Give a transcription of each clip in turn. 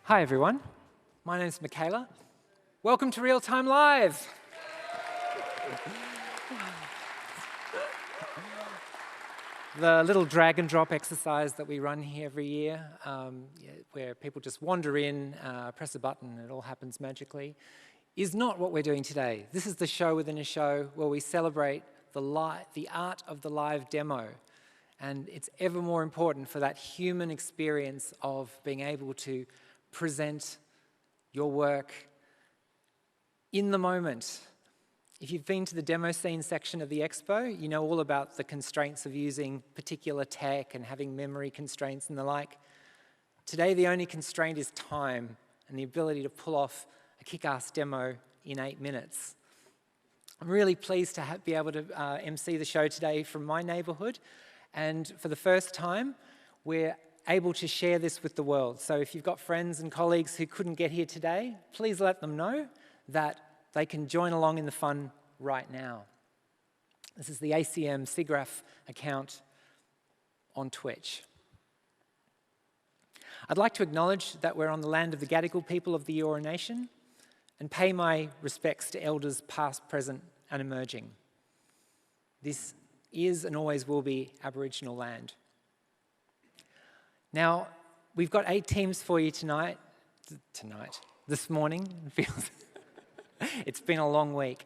Hi everyone, my name's Michaela. Welcome to Real Time Live. The little drag and drop exercise that we run here every year, where people just wander in, press a button, and it all happens magically, is not what we're doing today. This is the show within a show where we celebrate the art of the live demo. And it's ever more important for that human experience of being able to present your work in the moment. If you've been to the demo scene section of the expo, you know all about the constraints of using particular tech and having memory constraints and the like. Today, the only constraint is time and the ability to pull off a kick-ass demo in 8 minutes. I'm really pleased to be able to MC the show today from my neighborhood. And for the first time, we're able to share this with the world. So if you've got friends and colleagues who couldn't get here today, please let them know that they can join along in the fun right now. This is the ACM SIGGRAPH account on Twitch. I'd like to acknowledge that we're on the land of the Gadigal people of the Eora Nation and pay my respects to elders past, present, and emerging. This is and always will be Aboriginal land. Now, we've got 8 teams for you this morning, it's been a long week,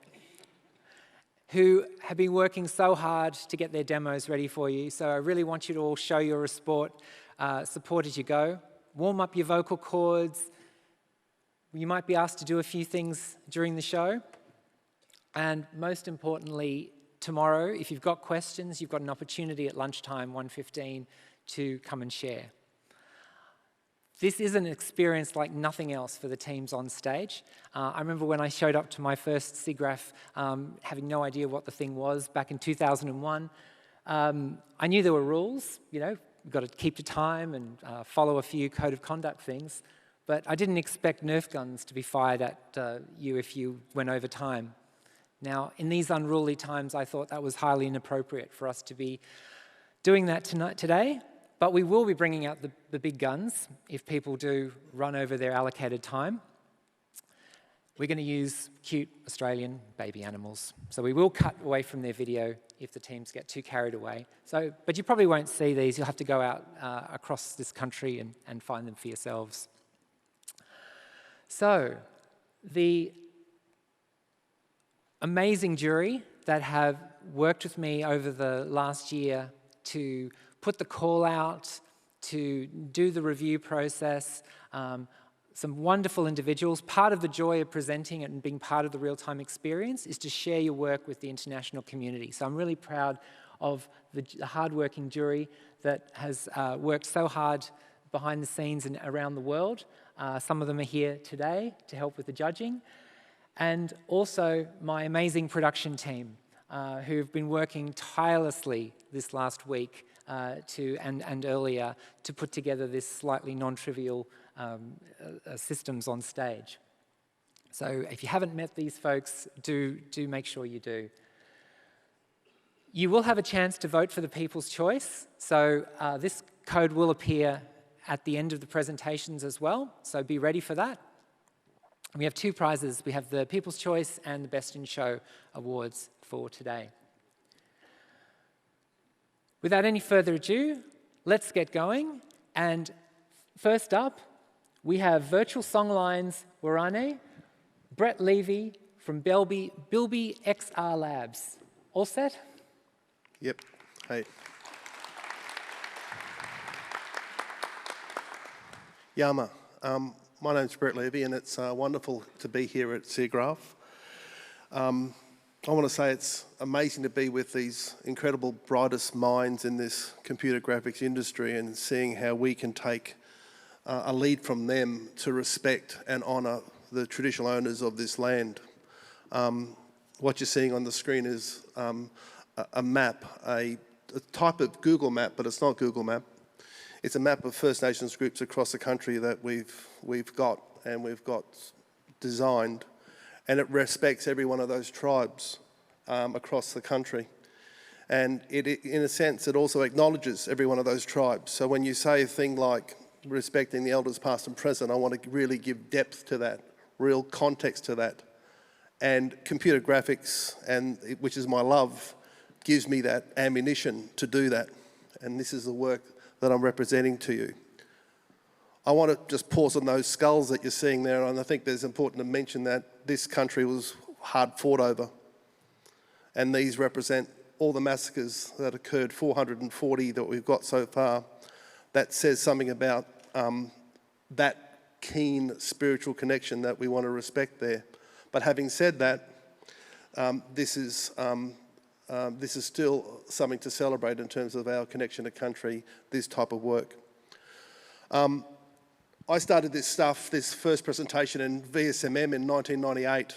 who have been working so hard to get their demos ready for you. So I really want you to all show your support as you go. Warm up your vocal cords. You might be asked to do a few things during the show. And most importantly, tomorrow, if you've got questions, you've got an opportunity at lunchtime, 1:15, to come and share. This is an experience like nothing else for the teams on stage. I remember when I showed up to my first SIGGRAPH, having no idea what the thing was back in 2001. I knew there were rules, you've got to keep to time and follow a few code of conduct things, but I didn't expect Nerf guns to be fired at you if you went over time. Now, in these unruly times, I thought that was highly inappropriate for us to be doing that today, but we will be bringing out the big guns if people do run over their allocated time. We're going to use cute Australian baby animals. So we will cut away from their video if the teams get too carried away. But you probably won't see these. You'll have to go out across this country and find them for yourselves. So, the amazing jury that have worked with me over the last year to put the call out, to do the review process, some wonderful individuals. Part of the joy of presenting it and being part of the real-time experience is to share your work with the international community. So I'm really proud of the hard-working jury that has worked so hard behind the scenes and around the world. Some of them are here today to help with the judging. And also my amazing production team who've been working tirelessly this last week and earlier to put together this slightly non-trivial systems on stage. So if you haven't met these folks, do make sure you do. You will have a chance to vote for the People's Choice. So this code will appear at the end of the presentations as well. So be ready for that. We have 2 prizes. We have the People's Choice and the Best in Show awards for today. Without any further ado, let's get going. And first up, we have Virtual Songlines Warane, Brett Levy from Bilby XR Labs. All set? Yep. Hey. Yama. My name's Brett Levy, and it's wonderful to be here at SIGGRAPH. I want to say it's amazing to be with these incredible brightest minds in this computer graphics industry and seeing how we can take a lead from them to respect and honour the traditional owners of this land. What you're seeing on the screen is a map, a type of Google map, but it's not Google Map. It's a map of First Nations groups across the country that we've got designed, and it respects every one of those tribes across the country. And in a sense, it also acknowledges every one of those tribes. So when you say a thing like respecting the elders past and present, I want to really give depth to that, real context to that. And computer graphics, which is my love, gives me that ammunition to do that. And this is the work that I'm representing to you. I want to just pause on those skulls that you're seeing there, and I think it's important to mention that this country was hard fought over. And these represent all the massacres that occurred, 440 that we've got so far. That says something about that keen spiritual connection that we want to respect there. But having said that, this is still something to celebrate in terms of our connection to country, this type of work. I started this first presentation in VSMM in 1998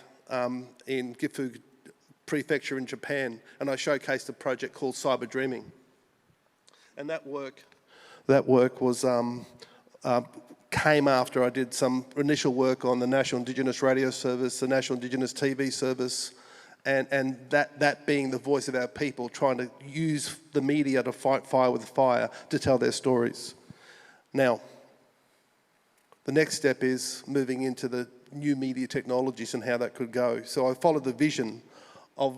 in Gifu Prefecture in Japan, and I showcased a project called Cyber Dreaming. And that work was came after I did some initial work on the National Indigenous Radio Service, the National Indigenous TV Service, and that being the voice of our people, trying to use the media to fight fire with fire to tell their stories. Now, the next step is moving into the new media technologies and how that could go. So I followed the vision of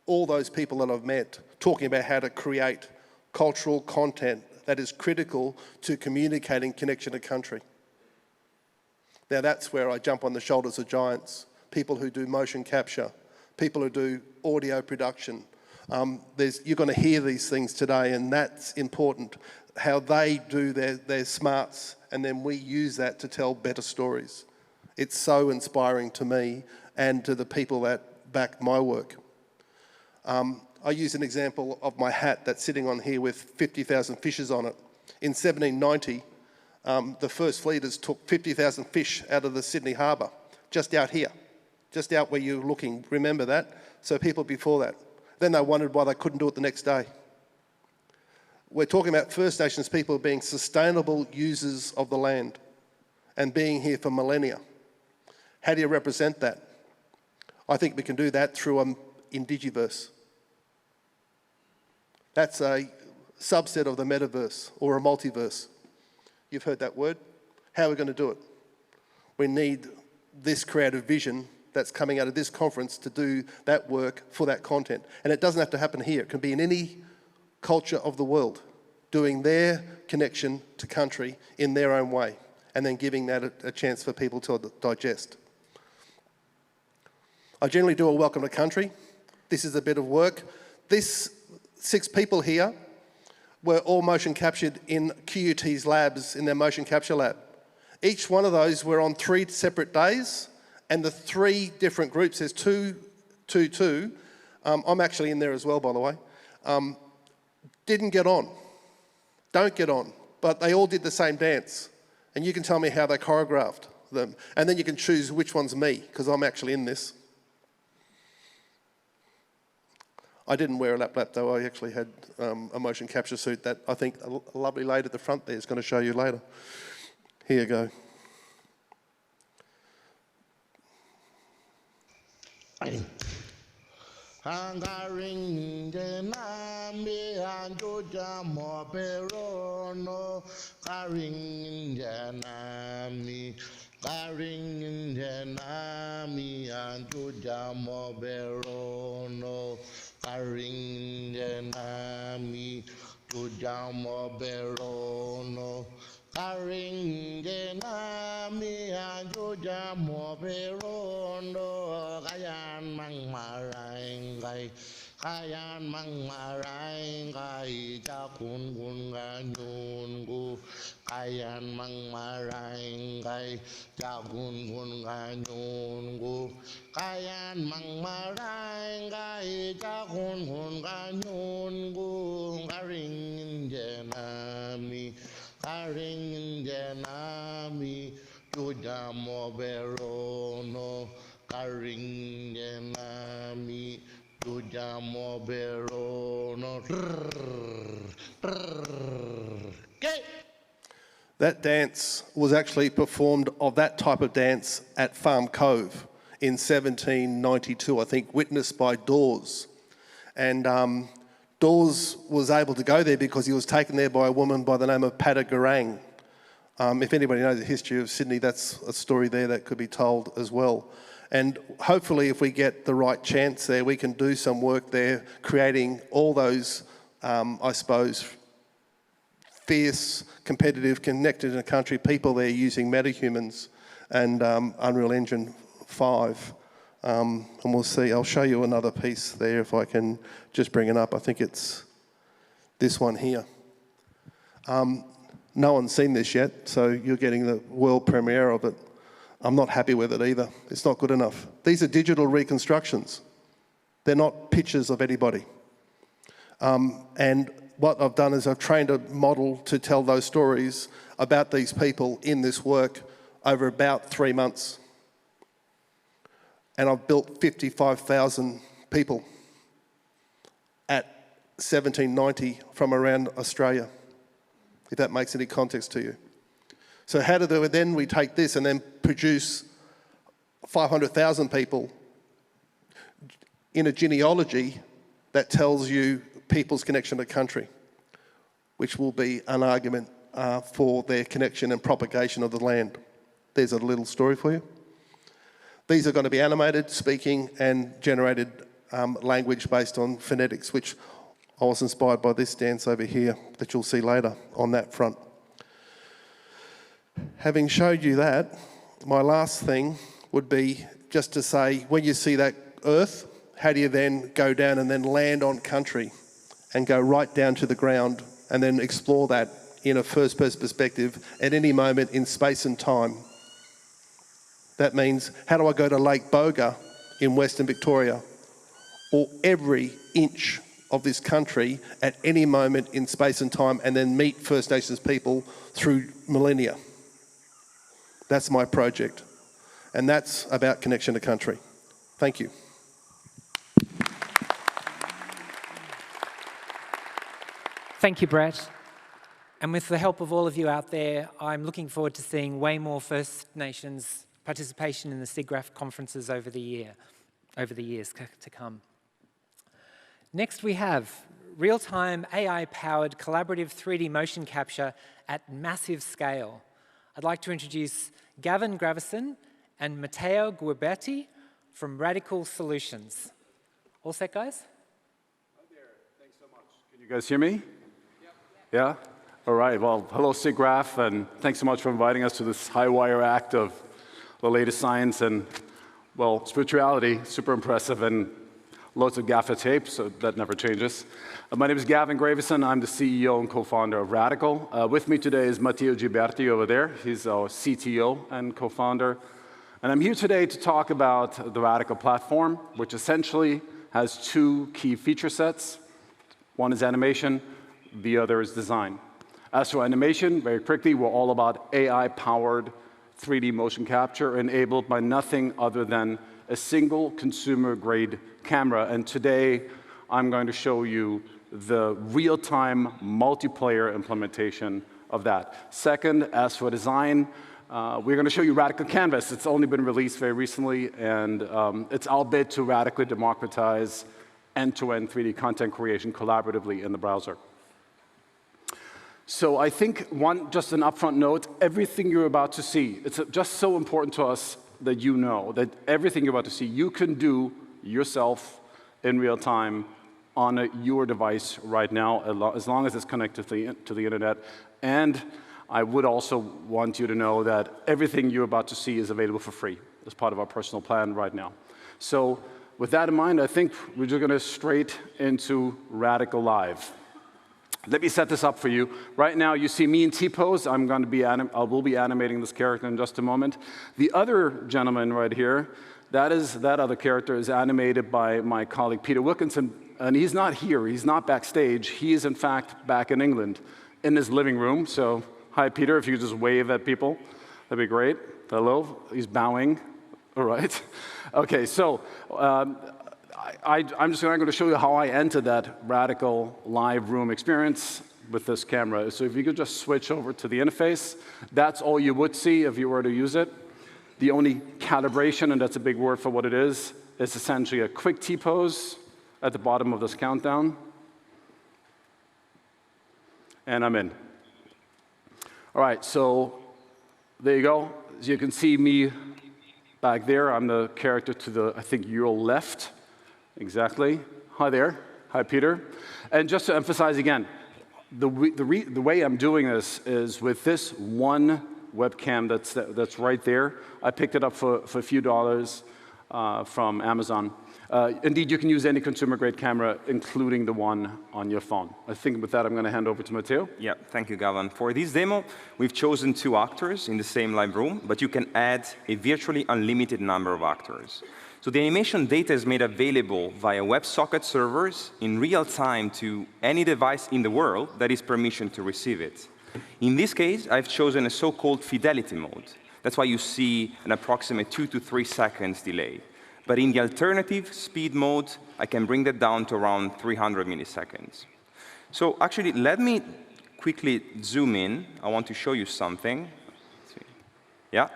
all those people that I've met, talking about how to create cultural content that is critical to communicating connection to country. Now that's where I jump on the shoulders of giants, people who do motion capture, people who do audio production. You're going to hear these things today, and that's important, how they do their smarts, and then we use that to tell better stories. It's so inspiring to me and to the people that back my work. I use an example of my hat that's sitting on here with 50,000 fishes on it. In 1790, the first fleeters took 50,000 fish out of the Sydney Harbour, just out here, just out where you're looking. Remember that? So people before that. Then they wondered why they couldn't do it the next day. We're talking about First Nations people being sustainable users of the land and being here for millennia. How do you represent that? I think we can do that through an Indigiverse. That's a subset of the metaverse or a multiverse. You've heard that word. How are we going to do it? We need this creative vision that's coming out of this conference to do that work for that content. And it doesn't have to happen here. It can be in any culture of the world, doing their connection to country in their own way, and then giving that a chance for people to digest. I generally do a welcome to country. This is a bit of work. This 6 people here were all motion captured in QUT's labs, in their motion capture lab. Each one of those were on 3 separate days, and the 3 different groups, there's 2. I'm actually in there as well, by the way. Didn't get on, don't get on, but they all did the same dance. And you can tell me how they choreographed them. And then you can choose which one's me, because I'm actually in this. I didn't wear a lap though. I actually had a motion capture suit that I think a lovely lady at the front there is going to show you later. Here you go. Hangaring Janami and Jojamo Perono, Karing Janami, Karing Janami and Jojamo Perono, Karing Janami, Jojamo Perono. Karing Janami and Jojamo Perono, Kayan Mang Marangai, Kayan Mang Marangai, Jakun Ganyungu, Kayan Mang Marangai, Jakun Ganyungu, Kayan Mang Marangai, Jakun Ganyungu, Karing Janami. Karing Janami, Jojamo Perono, Karing Janami, Jojamo Perono. That dance was actually performed of that type of dance at Farm Cove in 1792, I think, witnessed by Dawes. And Dawes was able to go there because he was taken there by a woman by the name of Pada Garang. If anybody knows the history of Sydney, that's a story there that could be told as well. And hopefully if we get the right chance there, we can do some work there, creating all those, I suppose, fierce, competitive, connected in a country people there using metahumans and Unreal Engine 5. And we'll see. I'll show you another piece there if I can just bring it up. I think it's this one here. No one's seen this yet, so you're getting the world premiere of it. I'm not happy with it either. It's not good enough. These are digital reconstructions. They're not pictures of anybody. And what I've done is I've trained a model to tell those stories about these people in this work over about 3 months. And I've built 55,000 people at 1790 from around Australia, if that makes any context to you. So how do then we take this and then produce 500,000 people in a genealogy that tells you people's connection to country, which will be an argument for their connection and propagation of the land. There's a little story for you. These are going to be animated, speaking, and generated language based on phonetics, which I was inspired by this dance over here that you'll see later on that front. Having showed you that, my last thing would be just to say, when you see that earth, how do you then go down and then land on country and go right down to the ground and then explore that in a first-person perspective at any moment in space and time? That means, how do I go to Lake Boga in Western Victoria, or every inch of this country at any moment in space and time, and then meet First Nations people through millennia? That's my project. And that's about connection to country. Thank you. Thank you, Brett. And with the help of all of you out there, I'm looking forward to seeing way more First Nations participation in the SIGGRAPH conferences over the years to come. Next, we have real-time AI-powered collaborative 3D motion capture at massive scale. I'd like to introduce Gavin Gravison and Matteo Guiberti from Radical Solutions. All set, guys? Hi there. Thanks so much. Can you guys hear me? Yep. Yeah? All right. Well, hello, SIGGRAPH, and thanks so much for inviting us to this high-wire act of the latest science and, well, spirituality. Super impressive, and loads of gaffer tape, so that never changes. My name is Gavin Gravison. I'm the CEO and co-founder of Radical. With me today is Matteo Guiberti over there. He's our CTO and co-founder. And I'm here today to talk about the Radical platform, which essentially has two key feature sets. One is animation, the other is design. As for animation, very quickly, we're all about AI-powered 3D motion capture enabled by nothing other than a single consumer-grade camera. And today, I'm going to show you the real-time multiplayer implementation of that. Second, as for design, we're going to show you Radical Canvas. It's only been released very recently, and it's our bid to radically democratize end-to-end 3D content creation collaboratively in the browser. So I think just an upfront note, everything you're about to see, it's just so important to us that you know that everything you're about to see, you can do yourself in real time on your device right now, as long as it's connected to the internet. And I would also want you to know that everything you're about to see is available for free as part of our personal plan right now. So with that in mind, I think we're just going to straight into Radical Live. Let me set this up for you. Right now, you see me in T-pose. I will be animating this character in just a moment. The other gentleman right here, that other character is animated by my colleague Peter Wilkinson, and he's not here. He's not backstage. He is, in fact, back in England in his living room. So, hi, Peter. If you could just wave at people, that'd be great. Hello. He's bowing. All right. Okay. So. I'm going to show you how I entered that Radical live room experience with this camera. So if you could just switch over to the interface, that's all you would see if you were to use it. The only calibration, and that's a big word for what it is essentially a quick T-pose at the bottom of this countdown. And I'm in. All right, so there you go. As you can see me back there. I'm the character to the, I think, your left. Exactly. Hi there. Hi, Peter. And just to emphasize again, the way I'm doing this is with this one webcam that's right there. I picked it up for a few dollars from Amazon. Indeed, you can use any consumer-grade camera, including the one on your phone. I think with that, I'm going to hand over to Matteo. Yeah, thank you, Gavan. For this demo, we've chosen 2 actors in the same live room, but you can add a virtually unlimited number of actors. So the animation data is made available via WebSocket servers in real time to any device in the world that is permissioned to receive it. In this case, I've chosen a so-called fidelity mode. That's why you see an approximate 2 to 3 seconds delay. But in the alternative speed mode, I can bring that down to around 300 milliseconds. So actually, let me quickly zoom in. I want to show you something. Yeah?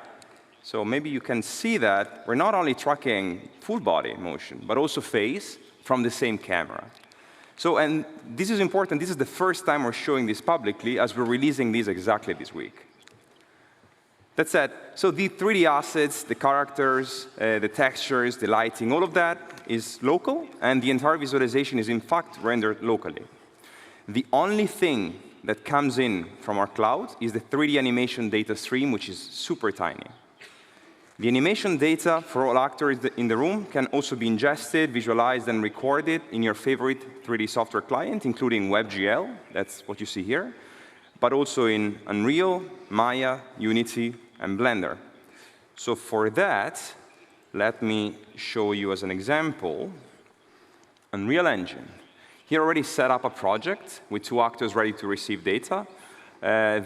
So maybe you can see that we're not only tracking full body motion, but also face from the same camera. So, and this is important. This is the first time we're showing this publicly, as we're releasing this exactly this week. That said, so the 3D assets, the characters, the textures, the lighting, all of that is local, and the entire visualization is in fact rendered locally. The only thing that comes in from our cloud is the 3D animation data stream, which is super tiny. The animation data for all actors in the room can also be ingested, visualized, and recorded in your favorite 3D software client, including WebGL, that's what you see here, but also in Unreal, Maya, Unity, and Blender. So for that, let me show you as an example Unreal Engine. Here already set up a project with 2 actors ready to receive data.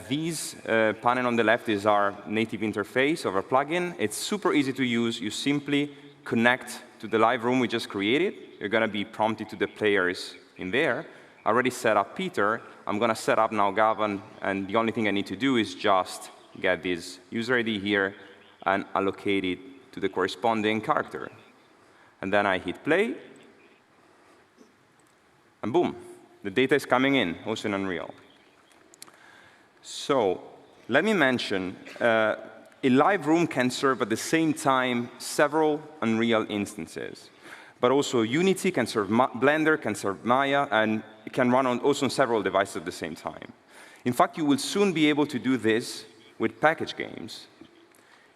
These panel on the left is our native interface of our plugin. It's super easy to use. You simply connect to the live room we just created. You're going to be prompted to the players in there. I already set up Peter. I'm going to set up now Gavan, and the only thing I need to do is just get this user ID here and allocate it to the corresponding character. And then I hit play, and boom, the data is coming in, also in Unreal. So let me mention, a live room can serve at the same time several Unreal instances. But also Unity can serve Blender, can serve Maya, and it can run also on several devices at the same time. In fact, you will soon be able to do this with package games.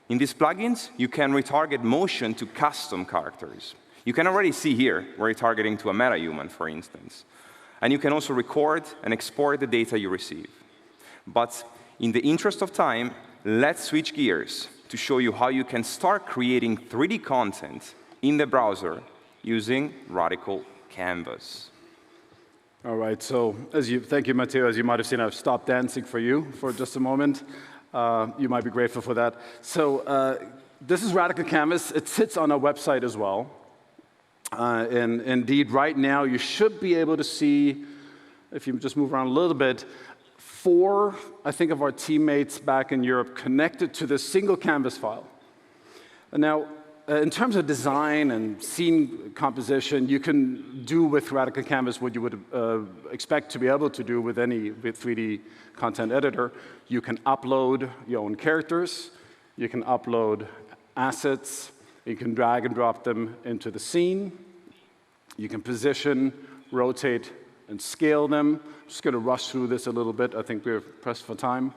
In these plugins, you can retarget motion to custom characters. You can already see here we're retargeting to a meta-human, for instance. And you can also record and export the data you receive. But in the interest of time, let's switch gears to show you how you can start creating 3D content in the browser using Radical Canvas. All right, so thank you, Matteo. As you might have seen, I've stopped dancing for you for just a moment. You might be grateful for that. So this is Radical Canvas. It sits on our website as well. And indeed, right now, you should be able to see, if you just move around a little bit, 4, I think, of our teammates back in Europe connected to this single Canvas file. And now, in terms of design and scene composition, you can do with Radical Canvas what you would expect to be able to do with any 3D content editor. You can upload your own characters. You can upload assets. You can drag and drop them into the scene. You can position, rotate, and scale them. I'm just going to rush through this a little bit. I think we're pressed for time.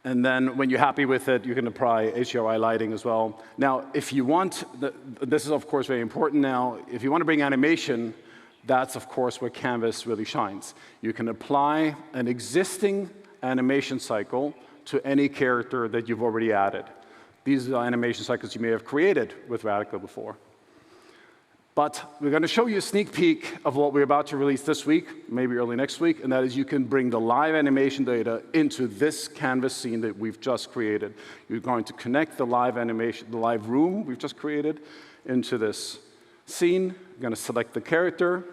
And then when you're happy with it, you can apply HDRI lighting as well. Now, if you want, this is, of course, very important now. If you want to bring animation, that's, of course, where Canvas really shines. You can apply an existing animation cycle to any character that you've already added. These are animation cycles you may have created with Radical before. But we're going to show you a sneak peek of what we're about to release this week, maybe early next week, and that is you can bring the live animation data into this Canvas scene that we've just created. You're going to connect the live animation, the live room we've just created into this scene. You're going to select the character,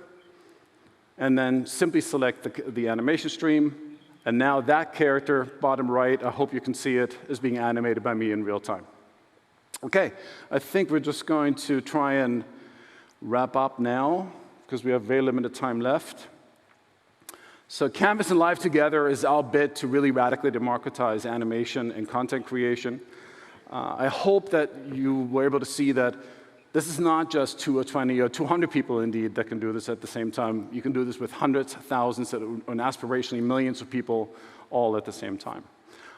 and then simply select the animation stream. And now that character, bottom right, I hope you can see it, is being animated by me in real time. OK, I think we're just going to try and wrap up now, because we have very limited time left. So Canvas and Live together is our bid to really radically democratize animation and content creation. I hope that you were able to see that this is not just 2 or 20 or 200 people, indeed, that can do this at the same time. You can do this with hundreds, thousands, and aspirationally millions of people all at the same time.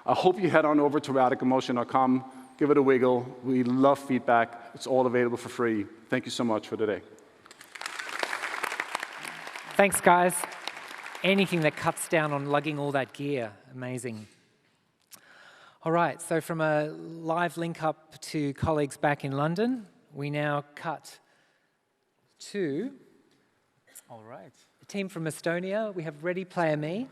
I hope you head on over to radicamotion.com, give it a wiggle. We love feedback. It's all available for free. Thank you so much for today. Thanks, guys. Anything that cuts down on lugging all that gear, amazing. All right, so from a live link up to colleagues back in London, we now cut to a team from Estonia. We have Ready Player Me,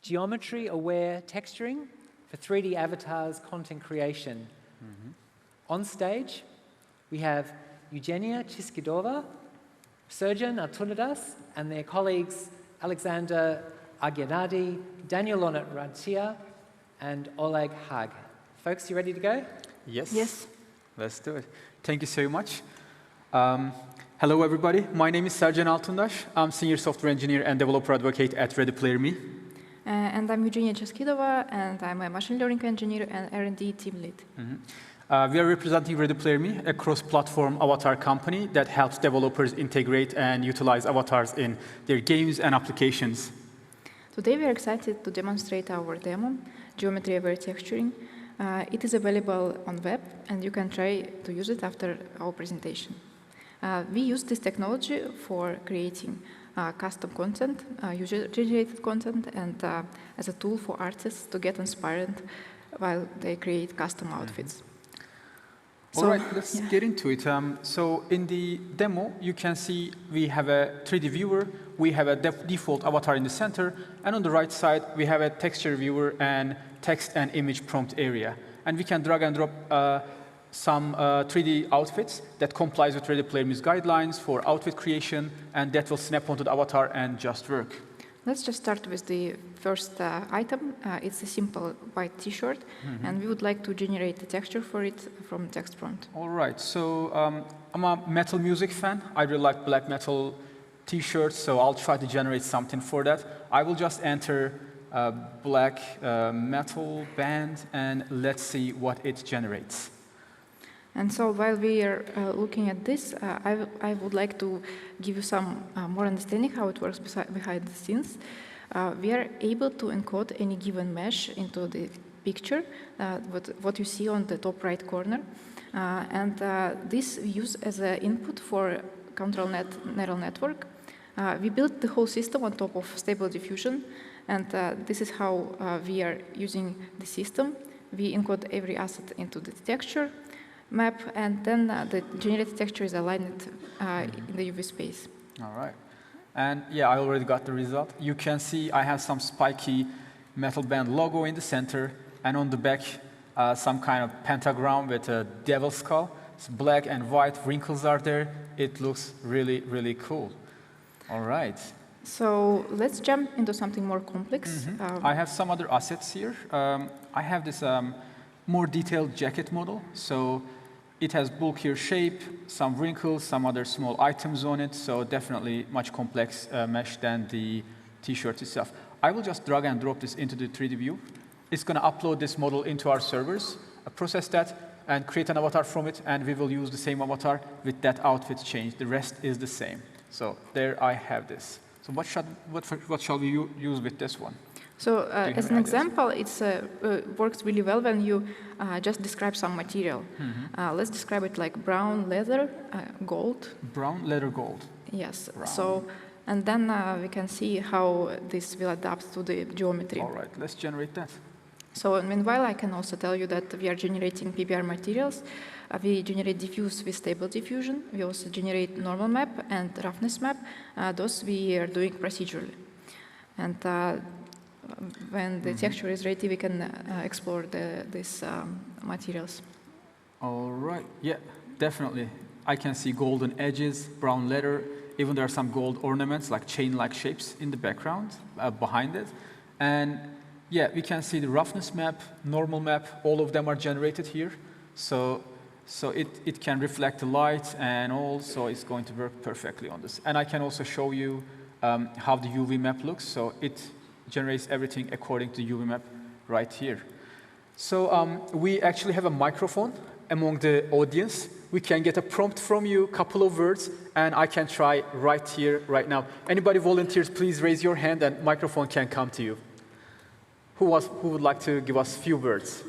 geometry-aware texturing for 3D avatars content creation. On stage, we have Eugenia Chiskidova, Serjan Artunidas, and their colleagues Alexander Agyanadi, Daniel Ratia, and Oleg Hag. Folks, you ready to go? Yes. Yes. Let's do it. Thank you so much. Hello, everybody. My name is Serjan Altundaş. I'm Senior Software Engineer and Developer Advocate at Ready Player Me. And I'm Eugenia Cheskidova, and I'm a Machine Learning Engineer and R&D Team Lead. We are representing Ready Player Me, a cross-platform avatar company that helps developers integrate and utilize avatars in their games and applications. Today, we are excited to demonstrate our demo, geometry-aware texturing. It is available on web, and you can try to use it after our presentation. We use this technology for creating custom content, user-generated content, and as a tool for artists to get inspired while they create custom outfits. All right, let's get into it. So in the demo, you can see we have a 3D viewer, we have a default avatar in the center, and on the right side, we have a texture viewer and text and image prompt area. And we can drag and drop some 3D outfits that complies with Ready Player Me's guidelines for outfit creation, and that will snap onto the avatar and just work. Let's just start with the first item. It's a simple white T-shirt, and we would like to generate the texture for it from text prompt. All right, so I'm a metal music fan. I really like black metal T-shirts, so I'll try to generate something for that. I will just enter black metal band, and let's see what it generates. And so while we are looking at this, I would like to give you some more understanding how it works behind the scenes. We are able to encode any given mesh into the picture, what you see on the top right corner. And this we use as an input for control neural network. We built the whole system on top of Stable Diffusion, and this is how we are using the system. We encode every asset into the texture map, and then the generated texture is aligned in the UV space. All right. And yeah, I already got the result. You can see I have some spiky metal band logo in the center, and on the back, some kind of pentagram with a devil skull. It's black and white, wrinkles are there. It looks really, really cool. All right. So let's jump into something more complex. I have some other assets here. I have this more detailed jacket model. So it has bulkier shape, some wrinkles, some other small items on it. So definitely much complex mesh than the T-shirt itself. I will just drag and drop this into the 3D view. It's going to upload this model into our servers, process that, and create an avatar from it. And we will use the same avatar with that outfit change. The rest is the same. So there I have this. So what shall we use with this one? So as an example, it works really well when you just describe some material. Let's describe it like brown leather, gold. Brown leather gold. Yes. Brown. So, and then we can see how this will adapt to the geometry. All right, let's generate that. So meanwhile, I can also tell you that we are generating PBR materials. We generate diffuse with Stable Diffusion. We also generate normal map and roughness map. Those we are doing procedurally. And when the texture is ready, we can explore these materials. All right, yeah, definitely. I can see golden edges, brown leather. Even there are some gold ornaments, like chain-like shapes in the background, behind it. And yeah, we can see the roughness map, normal map, all of them are generated here. So it can reflect the light and all, so it's going to work perfectly on this. And I can also show you how the UV map looks. So it generates everything according to UV map right here. So we actually have a microphone among the audience. We can get a prompt from you, a couple of words, and I can try right here, right now. Anybody volunteers, please raise your hand and microphone can come to you. Who would like to give us a few words?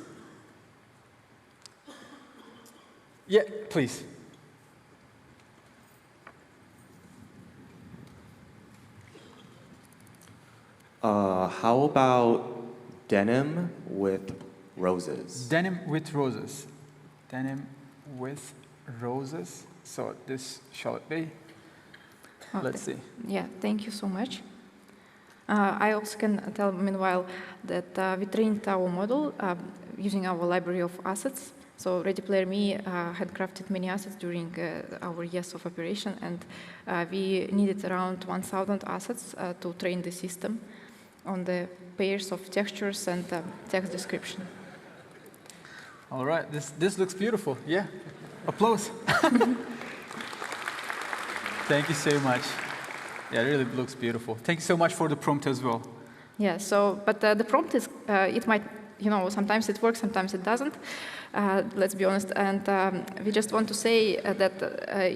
Yeah, please. How about denim with roses? Denim with roses. Denim with roses. So this shall it be? Let's see. Yeah, thank you so much. I also can tell, meanwhile, that we trained our model using our library of assets. So Ready Player Me had crafted many assets during our years of operation, and we needed around 1,000 assets to train the system on the pairs of textures and text description. All right, this looks beautiful. Yeah, applause. Thank you so much. Yeah, it really looks beautiful. Thank you so much for the prompt as well. Yeah, so, but the prompt is, it might, sometimes it works, sometimes it doesn't. Let's be honest. And we just want to say that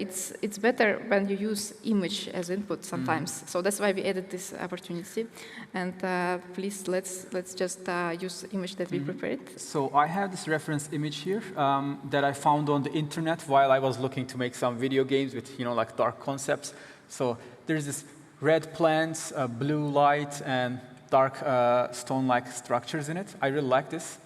it's better when you use image as input sometimes. So that's why we added this opportunity. And please, let's just use image that we prepared. So I have this reference image here that I found on the internet while I was looking to make some video games with, like dark concepts. So there's this red plants, blue light, and dark stone-like structures in it. I really like this.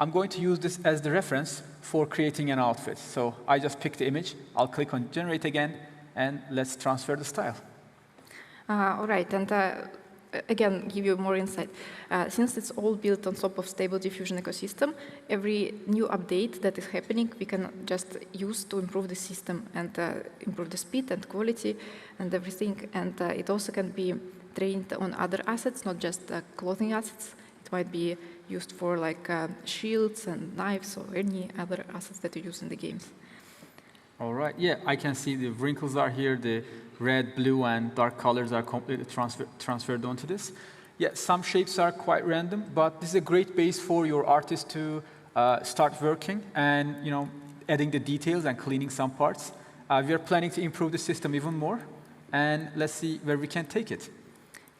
I'm going to use this as the reference for creating an outfit. So I just picked the image. I'll click on Generate again, and let's transfer the style. All right, and again, give you more insight. Since it's all built on top of stable diffusion ecosystem, every new update that is happening, we can just use to improve the system and improve the speed and quality and everything. And it also can be trained on other assets, not just clothing assets. It might be used for like shields and knives or any other assets that you use in the games. All right, yeah, I can see the wrinkles are here, the red, blue, and dark colors are completely transferred onto this. Yeah, some shapes are quite random, but this is a great base for your artist to start working and, adding the details and cleaning some parts. We are planning to improve the system even more, and let's see where we can take it.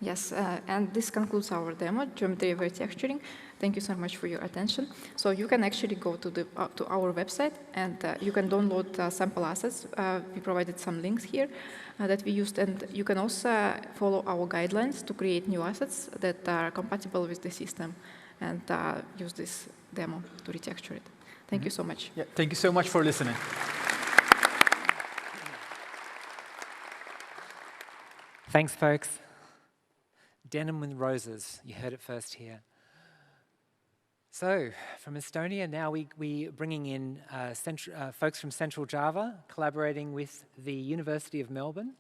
Yes, and this concludes our demo, geometry-aware texturing. Thank you so much for your attention. So you can actually go to our website, and you can download sample assets. We provided some links here that we used, and you can also follow our guidelines to create new assets that are compatible with the system, and use this demo to retexture it. Thank you so much. Yeah, thank you so much for listening. Thanks, folks. Denim with roses. You heard it first here. So, from Estonia, now we're bringing in folks from Central Java, collaborating with the University of Melbourne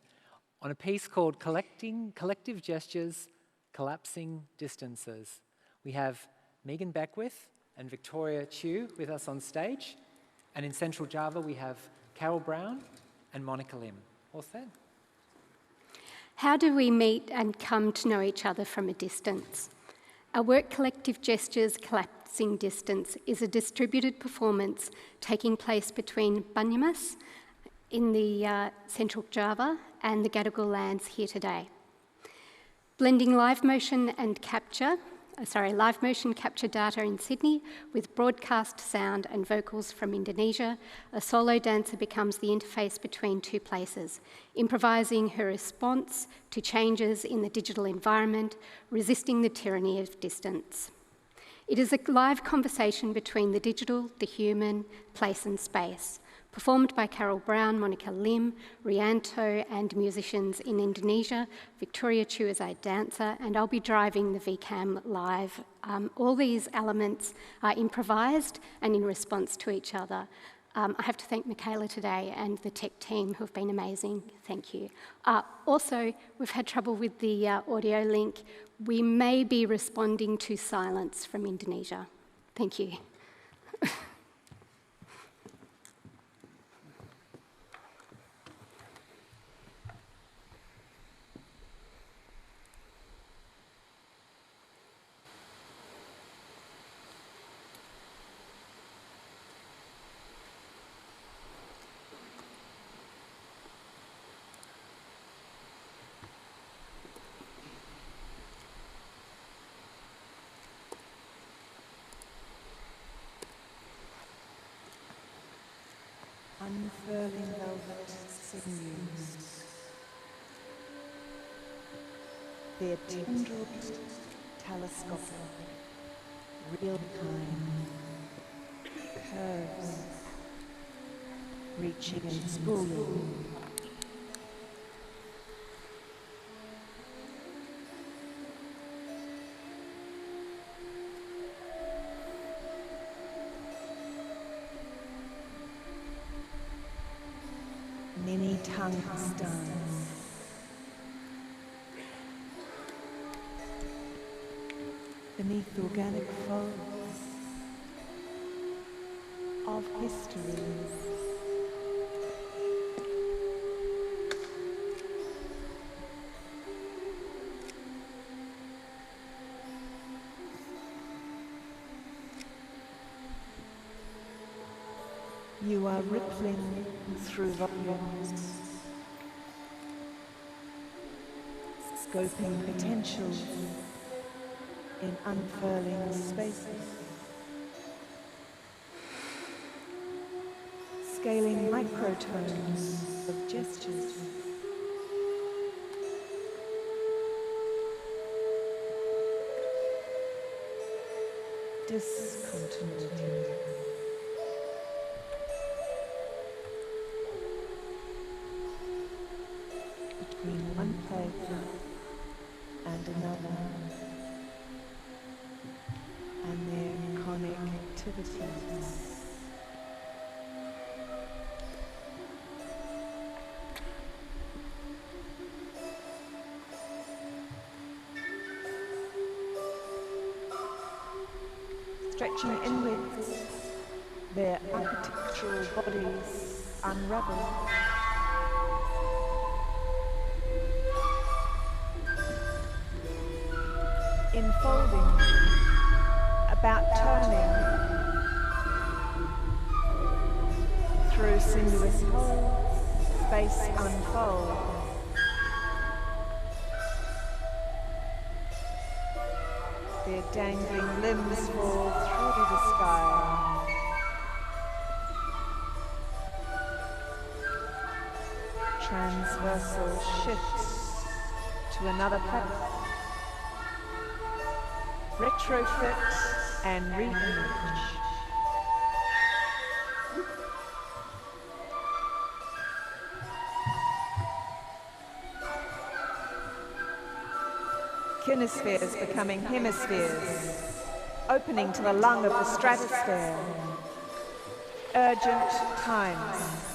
on a piece called Collective Gestures, Collapsing Distances. We have Megan Beckwith and Victoria Chu with us on stage. And in Central Java, we have Carol Brown and Monica Lim. All set? How do we meet and come to know each other from a distance? Our work Collective Gestures Collapsing Distance is a distributed performance taking place between Banyumas in the Central Java and the Gadigal lands here today. Blending live motion capture data in Sydney with broadcast sound and vocals from Indonesia, a solo dancer becomes the interface between two places, improvising her response to changes in the digital environment, resisting the tyranny of distance. It is a live conversation between the digital, the human, place and space, performed by Carol Brown, Monica Lim, Rianto and musicians in Indonesia, Victoria Chu as a dancer, and I'll be driving the VCAM live. All these elements are improvised and in response to each other. I have to thank Michaela today and the tech team who've been amazing. Thank you. Also, we've had trouble with the audio link. We may be responding to silence from Indonesia. Thank you. unfurling velvet sinews, their tendrils telescopic, real-time curves, reaching and spooling. Many tongues dance. Beneath organic folds of histories. You are rippling through volumes, scoping potential in unfurling spaces, scaling microtones of gestures, discontinuity. Between one place and another, and their connectivities. Stretching inwards, their architectural bodies unravel. Enfolding, about turning, through sinuous holes, space unfolds. Their dangling limbs fall through the sky. Transversal shifts to another platform. Retrofit and reimage. Kinespheres becoming hemispheres, opening to the lung of the stratosphere. Urgent times.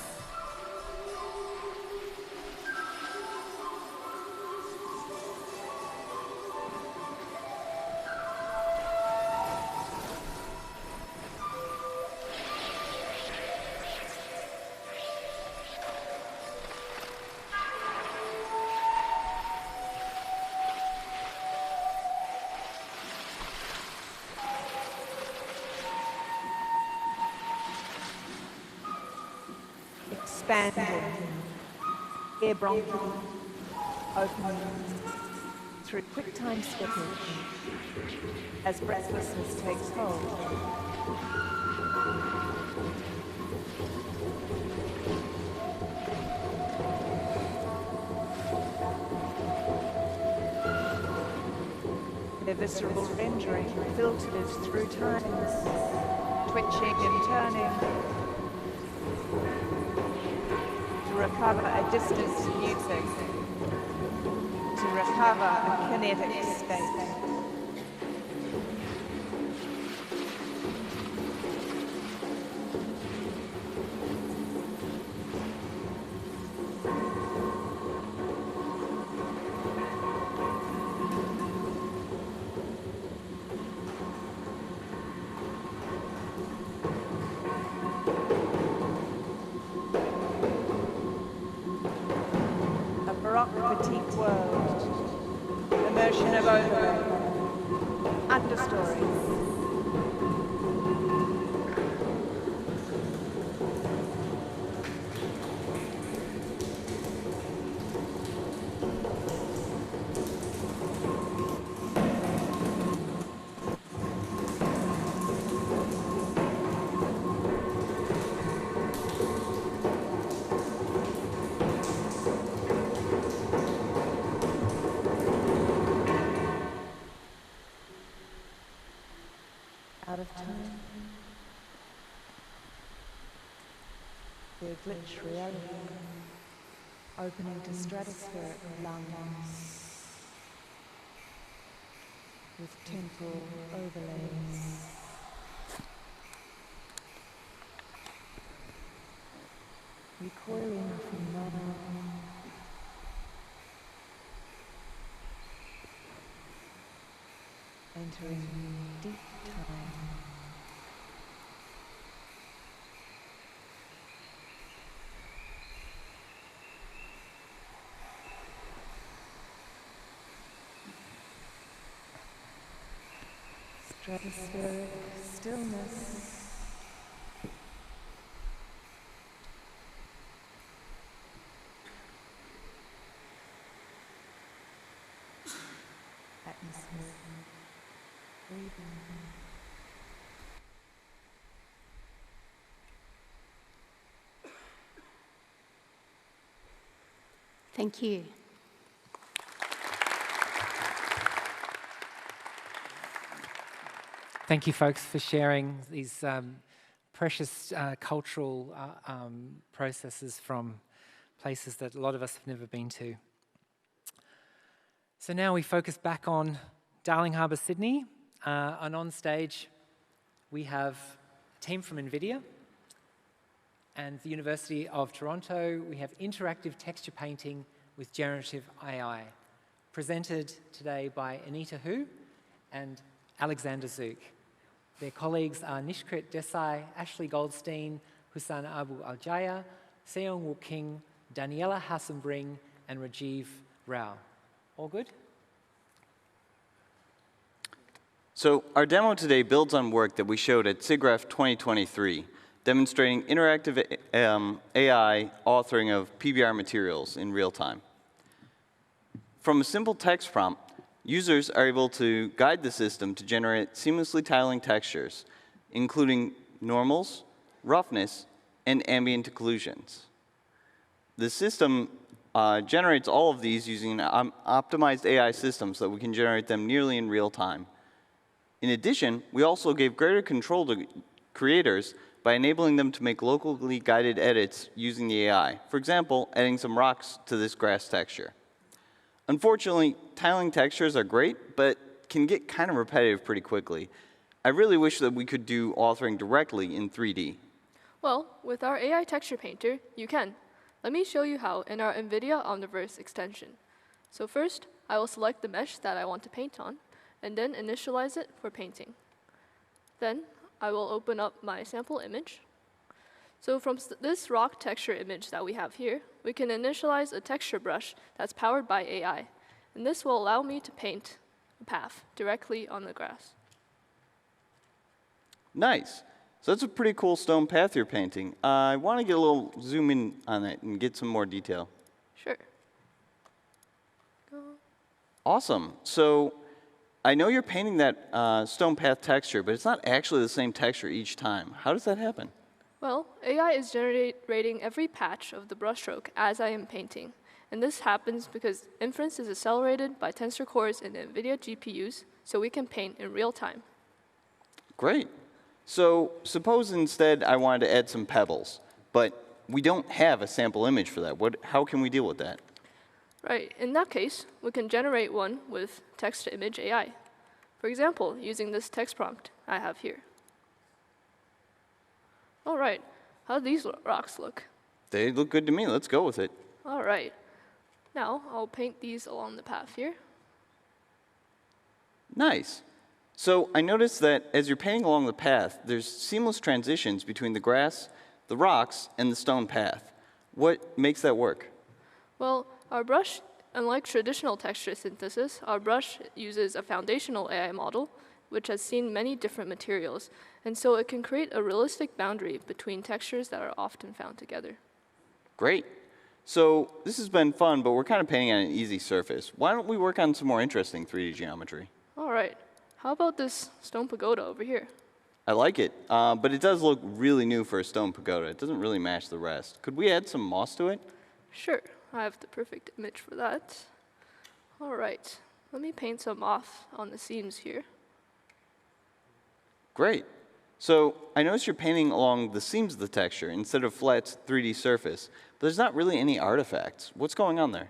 Expanding, air bronchi, opening through quick time slippage as breathlessness takes hold. Their visceral rendering filtered through times, twitching and turning. Recover a distant music, to recover a kinetic state. Critique world, immersion of overlay, understories. Out of time. Their glitch reality. Opening to stratospheric lungs. With temporal overlays. Recoiling from now. Entering deep time. Stratospheric stillness. Atmosphere. Breathing. Thank you. Thank you, folks, for sharing these precious cultural processes from places that a lot of us have never been to. So now we focus back on Darling Harbour, Sydney, and on stage we have a team from NVIDIA and the University of Toronto. We have interactive texture painting with generative AI, presented today by Anita Hu and Alexander Zook. Their colleagues are Nishkrit Desai, Ashley Goldstein, Hussan Abu Aljaya, Seong Woo King, Daniela Hassenbring, and Rajiv Rao. All good? So our demo today builds on work that we showed at SIGGRAPH 2023, demonstrating interactive AI authoring of PBR materials in real time. From a simple text prompt, users are able to guide the system to generate seamlessly tiling textures, including normals, roughness, and ambient occlusions. The system generates all of these using optimized AI systems so that we can generate them nearly in real time. In addition, we also gave greater control to creators by enabling them to make locally guided edits using the AI. For example, adding some rocks to this grass texture. Unfortunately, tiling textures are great, but can get kind of repetitive pretty quickly. I really wish that we could do authoring directly in 3D. Well, with our AI texture painter, you can. Let me show you how in our NVIDIA Omniverse extension. So first, I will select the mesh that I want to paint on, and then initialize it for painting. Then, I will open up my sample image. So from this rock texture image that we have here, we can initialize a texture brush that's powered by AI. And this will allow me to paint a path directly on the grass. Nice. So that's a pretty cool stone path you're painting. I want to get a little zoom in on it and get some more detail. Sure. Awesome. So I know you're painting that stone path texture, but it's not actually the same texture each time. How does that happen? Well, AI is generating every patch of the brushstroke as I am painting. And this happens because inference is accelerated by tensor cores in NVIDIA GPUs, so we can paint in real time. Great. So suppose instead I wanted to add some pebbles, but we don't have a sample image for that. How can we deal with that? Right. In that case, we can generate one with text-to-image AI. For example, using this text prompt I have here. All right, how do these rocks look? They look good to me. Let's go with it. All right. Now, I'll paint these along the path here. Nice. So I noticed that as you're painting along the path, there's seamless transitions between the grass, the rocks, and the stone path. What makes that work? Well, our brush, unlike traditional texture synthesis, our brush uses a foundational AI model, which has seen many different materials, and so it can create a realistic boundary between textures that are often found together. Great. So this has been fun, but we're kind of painting on an easy surface. Why don't we work on some more interesting 3D geometry? All right. How about this stone pagoda over here? I like it, but it does look really new for a stone pagoda. It doesn't really match the rest. Could we add some moss to it? Sure. I have the perfect image for that. All right. Let me paint some moss on the seams here. Great. So I noticed you're painting along the seams of the texture instead of flat 3D surface, but there's not really any artifacts. What's going on there?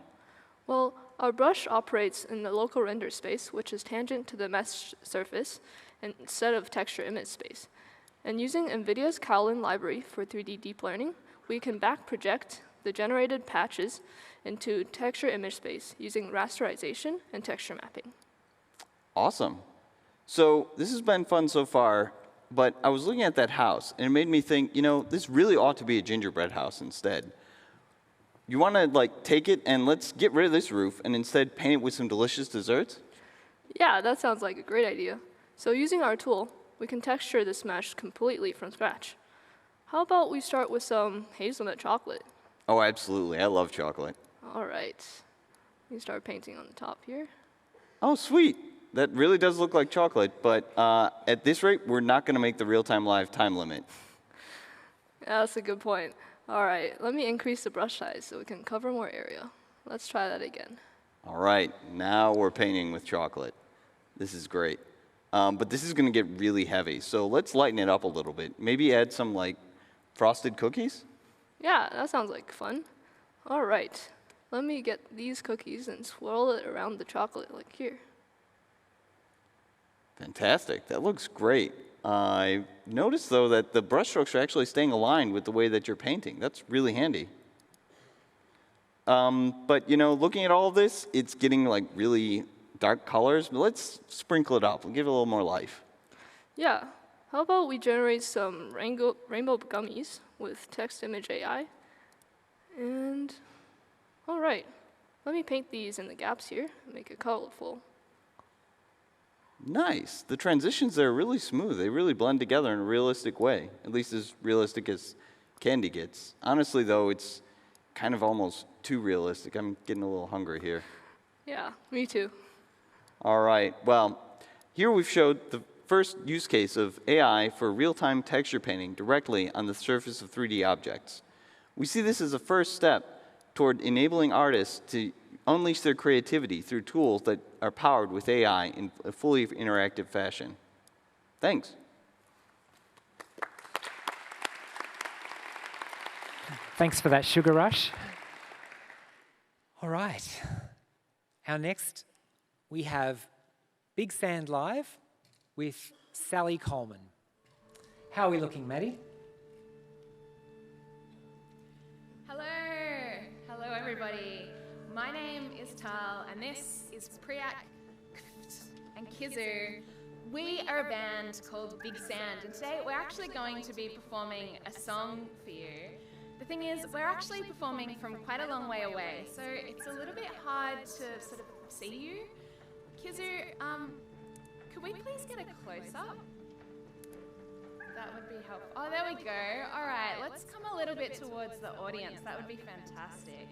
Well, our brush operates in the local render space, which is tangent to the mesh surface instead of texture image space. And using NVIDIA's Kowloon library for 3D deep learning, we can back project the generated patches into texture image space using rasterization and texture mapping. Awesome. So this has been fun so far, but I was looking at that house, and it made me think, you know, this really ought to be a gingerbread house instead. You want to, like, take it and let's get rid of this roof and instead paint it with some delicious desserts? Yeah, that sounds like a great idea. So using our tool, we can texture this mesh completely from scratch. How about we start with some hazelnut chocolate? Oh, absolutely. I love chocolate. All right. You start painting on the top here. Oh, sweet. That really does look like chocolate, but at this rate, we're not going to make the real-time live time limit. Yeah, that's a good point. All right, let me increase the brush size so we can cover more area. Let's try that again. All right, now we're painting with chocolate. This is great. But this is going to get really heavy, so let's lighten it up a little bit. Maybe add some, like, frosted cookies? Yeah, that sounds like fun. All right, let me get these cookies and swirl it around the chocolate like here. Fantastic. That looks great. I noticed, though, that the brush strokes are actually staying aligned with the way that you're painting. That's really handy. But, you know, looking at all of this, it's getting, like, really dark colors. But let's sprinkle it up and give it a little more life. Yeah. How about we generate some rainbow gummies with text image AI? And, all right. Let me paint these in the gaps here and make it colorful. Nice. The transitions there are really smooth. They really blend together in a realistic way, at least as realistic as candy gets. Honestly, though, it's kind of almost too realistic. I'm getting a little hungry here. Yeah, me too. All right. Well, here we've showed the first use case of AI for real-time texture painting directly on the surface of 3D objects. We see this as a first step toward enabling artists to unleash their creativity through tools that are powered with AI in a fully interactive fashion. Thanks. Thanks for that sugar rush. All right. Our next, we have Big Sand Live with Sally Coleman. How are we looking, Maddie? Hello. Hello, everybody. My name is Tal, and this is Priyak and Kizu. We are a band called Big Sand, and today we're actually going to be performing a song for you. The thing is, we're actually performing from quite a long way away, so it's a little bit hard to sort of see you. Kizu, could we please get a close-up? That would be helpful. Oh, there we go. All right, let's come a little bit towards the audience. That would be fantastic.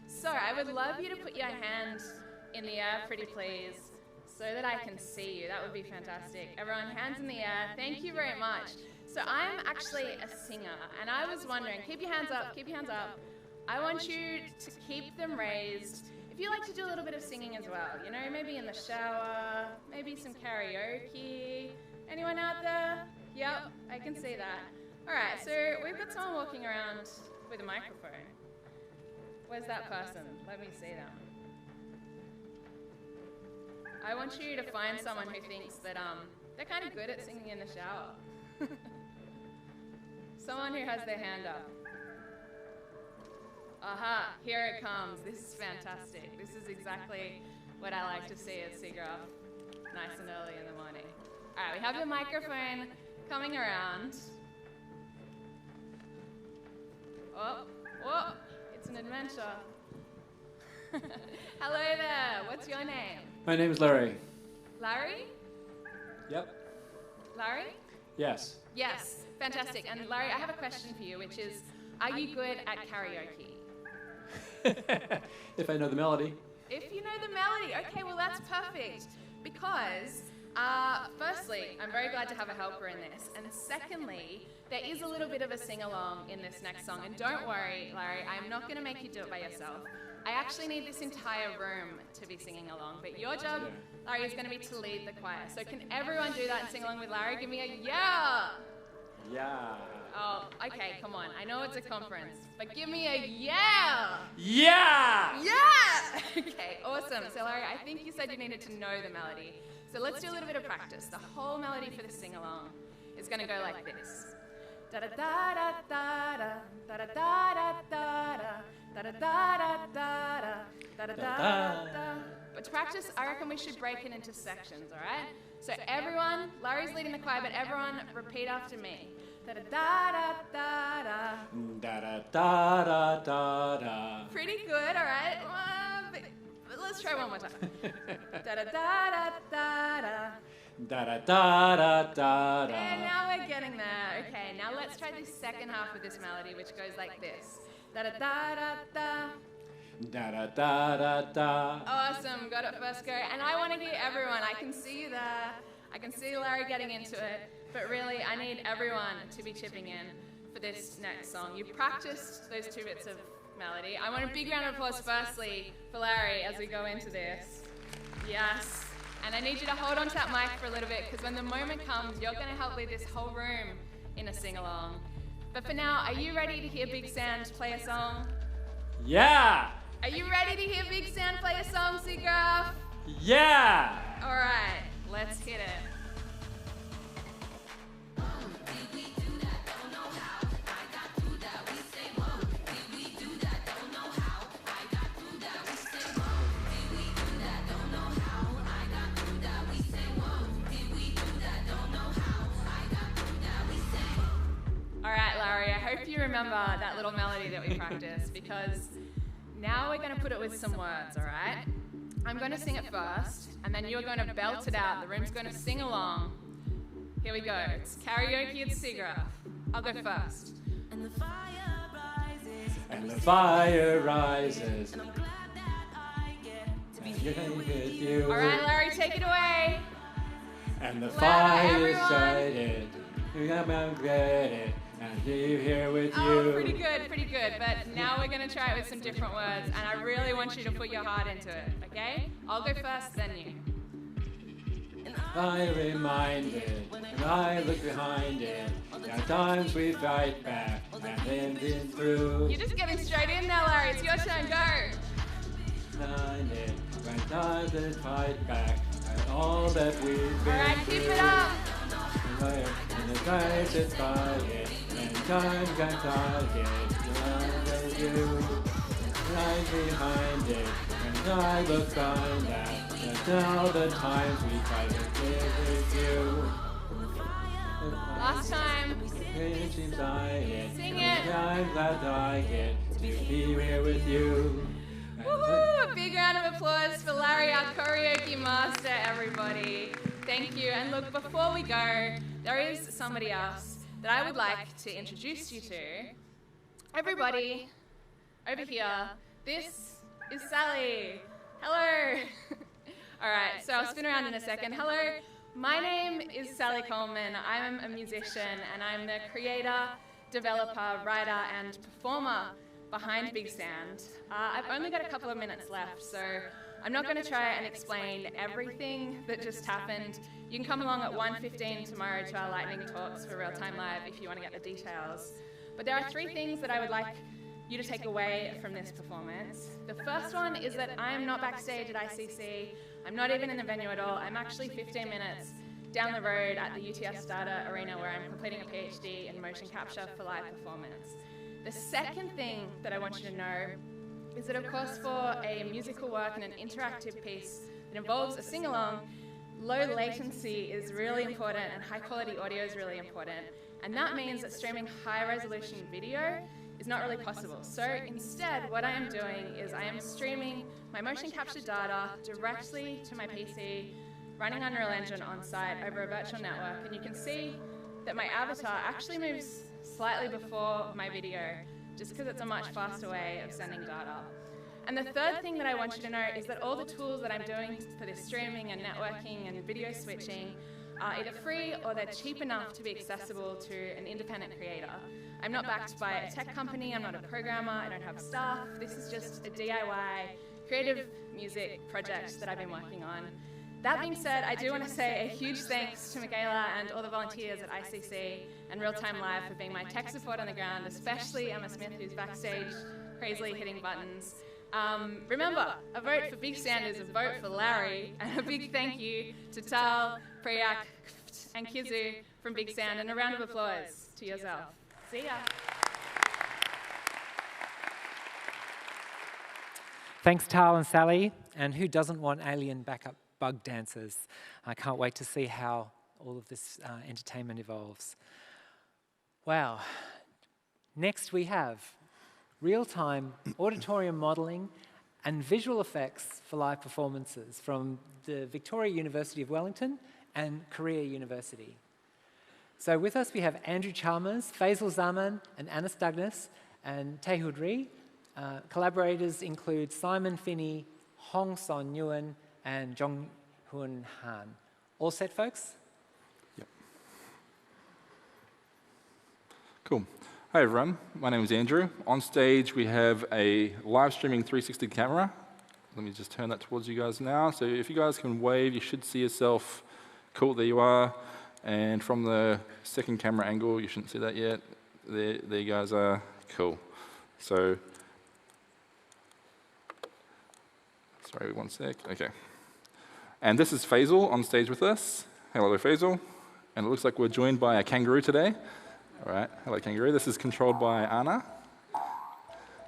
So I would love you to put your hand in the air, pretty please, so that I can see you. That would be fantastic. Everyone, hands in the air. Thank you very much. So I'm actually a singer, and I was wondering, keep your hands up, keep your hands up. I want you to keep them raised. If you like to do a little bit of singing as well, you know, maybe in the shower, maybe some karaoke. Anyone out there? Yep, I can see that. All right, so we've got someone walking around with a microphone. Where's that person? Let me see them. I want you to find someone who thinks that they're kind of good at singing in the shower. Someone who has their hand up. Aha, here it comes. This is fantastic. This is exactly what I like to see at SIGGRAPH, nice and early in the morning. All right, we have the microphone coming around. Oh, whoa. It's an adventure. Hello there. What's your name? My name is Larry. Larry? Yep. Larry? Yes. Yes. Fantastic. And Larry, I have a question for you, which is, are you good at karaoke? If I know the melody. If you know the melody, okay, well that's perfect. Because, firstly, I'm very glad to have a helper in this. And secondly, there is a little bit of a sing-along in this next song. And don't worry, Larry, I'm not going to make you do it by yourself. I actually need this entire room to be singing along. But your job Larry is going to be to lead the choir. So can everyone do that and sing along with Larry? Give me a yeah. Yeah. Oh, okay, come on. I know it's a conference, but give me a yeah. Yeah! Yeah! Okay, awesome. So Larry, I think you said you needed to know the melody. So let's do a little bit of practice. The whole melody for the sing-along is going to go like this. Da-da-da-da-da-da, da-da-da-da-da-da, da-da-da-da-da-da, da-da-da-da. But to practice, I reckon we should break it into sections, all right? So everyone, Larry's leading the choir, but everyone repeat after me. Da-da-da-da-da-da. Da-da-da-da-da-da. Pretty good, all right? But let's try one more time. Da-da-da-da-da-da. Da-da-da-da-da-da. And now we're getting there. Okay, now let's try the second half of this melody, which goes like this. Da-da-da-da-da. Da-da-da-da-da. Awesome, got it first go. And I want to hear everyone. I can see you there. I can see Larry getting into it. But really, I need everyone to be chipping in for this next song. You practiced those 2 bits of melody. I want a big round of applause firstly for Larry as we go into this. Yes. And I need you to hold on to that mic for a little bit, because when the moment comes, you're going to help lead this whole room in a sing-along. But for now, are you ready to hear Big Sand play a song? Yeah! Are you ready to hear Big Sand play a song, SIGGRAPH? Yeah! All right, let's hit it. All right, Larry, I hope you remember that little melody that we practiced, because now we're going to put it with some words, all right? I'm going to sing it first, and then you're going to belt it out. The room's going to sing along. Here we go. It's karaoke at SIGGRAPH. I'll go first. And the fire rises. And the fire rises. And I'm glad that I get to be here with you. All right, Larry, take it away. And the Louder, fire everyone. started. You got my credit. And you here with you. Oh, pretty good, pretty good. But now we're going to try it with some different words, and I really want you to put your heart into it, okay? I'll go first, then you. I reminded, and I look behind it. There are times we fight back, and then been through. You're just getting straight in now, Larry. It's your turn, go. Behind it, when times we fight back, and all that we've been All right, keep it up. And the times it's fighting, and time can target. Behind you, right behind it, and I look behind that. And all the times we try to live with you. Last time. Sing Sing it. I'm glad that I get to be here with you. Woohoo! A big round of applause for Larry, our karaoke master, everybody. Thank you. And look, before we go, there is somebody else that I would like to introduce you to. Everybody, over here, this is Sally. Hello. All right, so I'll spin around in a second. Hello, my name is Sally Coleman. I'm a musician, and I'm the creator, developer, writer, and performer behind Big Sand. I've only got a couple of minutes left, so I'm not going to try and explain everything that just happened. You can come along at 1:15 tomorrow to our lightning talks for Real Time Live if you want to get the details. But there are 3 things that I would like you to take away from this performance. The first one is that I am not backstage at ICC. I'm not even in the venue at all. I'm actually 15 minutes down the road at the UTS Data Arena, where I'm completing a PhD in motion capture for live performance. The second thing that I want you to know is that, of course, for a musical work and an interactive piece that involves a sing-along, low latency is really important and high-quality audio is really important. And that means that streaming high-resolution video is not really possible. So instead, what I am doing is I am streaming my motion capture data directly to my PC, running Unreal Engine on site over a virtual network. And you can see that my avatar actually moves slightly before my video, just because it's a much faster way of sending data. And the third thing that I want you to know is that all the tools that I'm doing for this streaming and networking and video switching are either free or they're cheap enough to be accessible to an independent creator. I'm not backed by a tech company, I'm not a programmer, I don't have staff. This is just a DIY creative music project that I've been working on. That being said, I do want to say a huge thanks to Michaela and all the volunteers at ICC and Real Time Live for being my tech support on the ground, especially Emma Smith, who's backstage crazily hitting buttons. Remember, a vote for Big Sound is a vote for Larry, and a big thank you to Tal, Priyak, and Kizu from Big Sound, and a round of applause to yourself. See ya. Thanks, Tal and Sally. And who doesn't want alien backup bug dancers? I can't wait to see how all of this entertainment evolves. Wow. Next we have real-time auditorium modelling and visual effects for live performances from the Victoria University of Wellington and Korea University. So with us we have Andrew Chalmers, Faisal Zaman, and Anna Stagnis, and Taehud Ree. Collaborators include Simon Finney, Hong Son Nguyen, and Jong Hoon Han. All set, folks? Yep. Cool. Hi, everyone. My name is Andrew. On stage, we have a live streaming 360 camera. Let me just turn that towards you guys now. So if you guys can wave, you should see yourself. Cool, there you are. And from the second camera angle, you shouldn't see that yet. There you guys are. Cool. So, sorry, one sec. Okay. And this is Faisal on stage with us. Hello, Faisal. And it looks like we're joined by a kangaroo today. All right. Hello, kangaroo. This is controlled by Anna.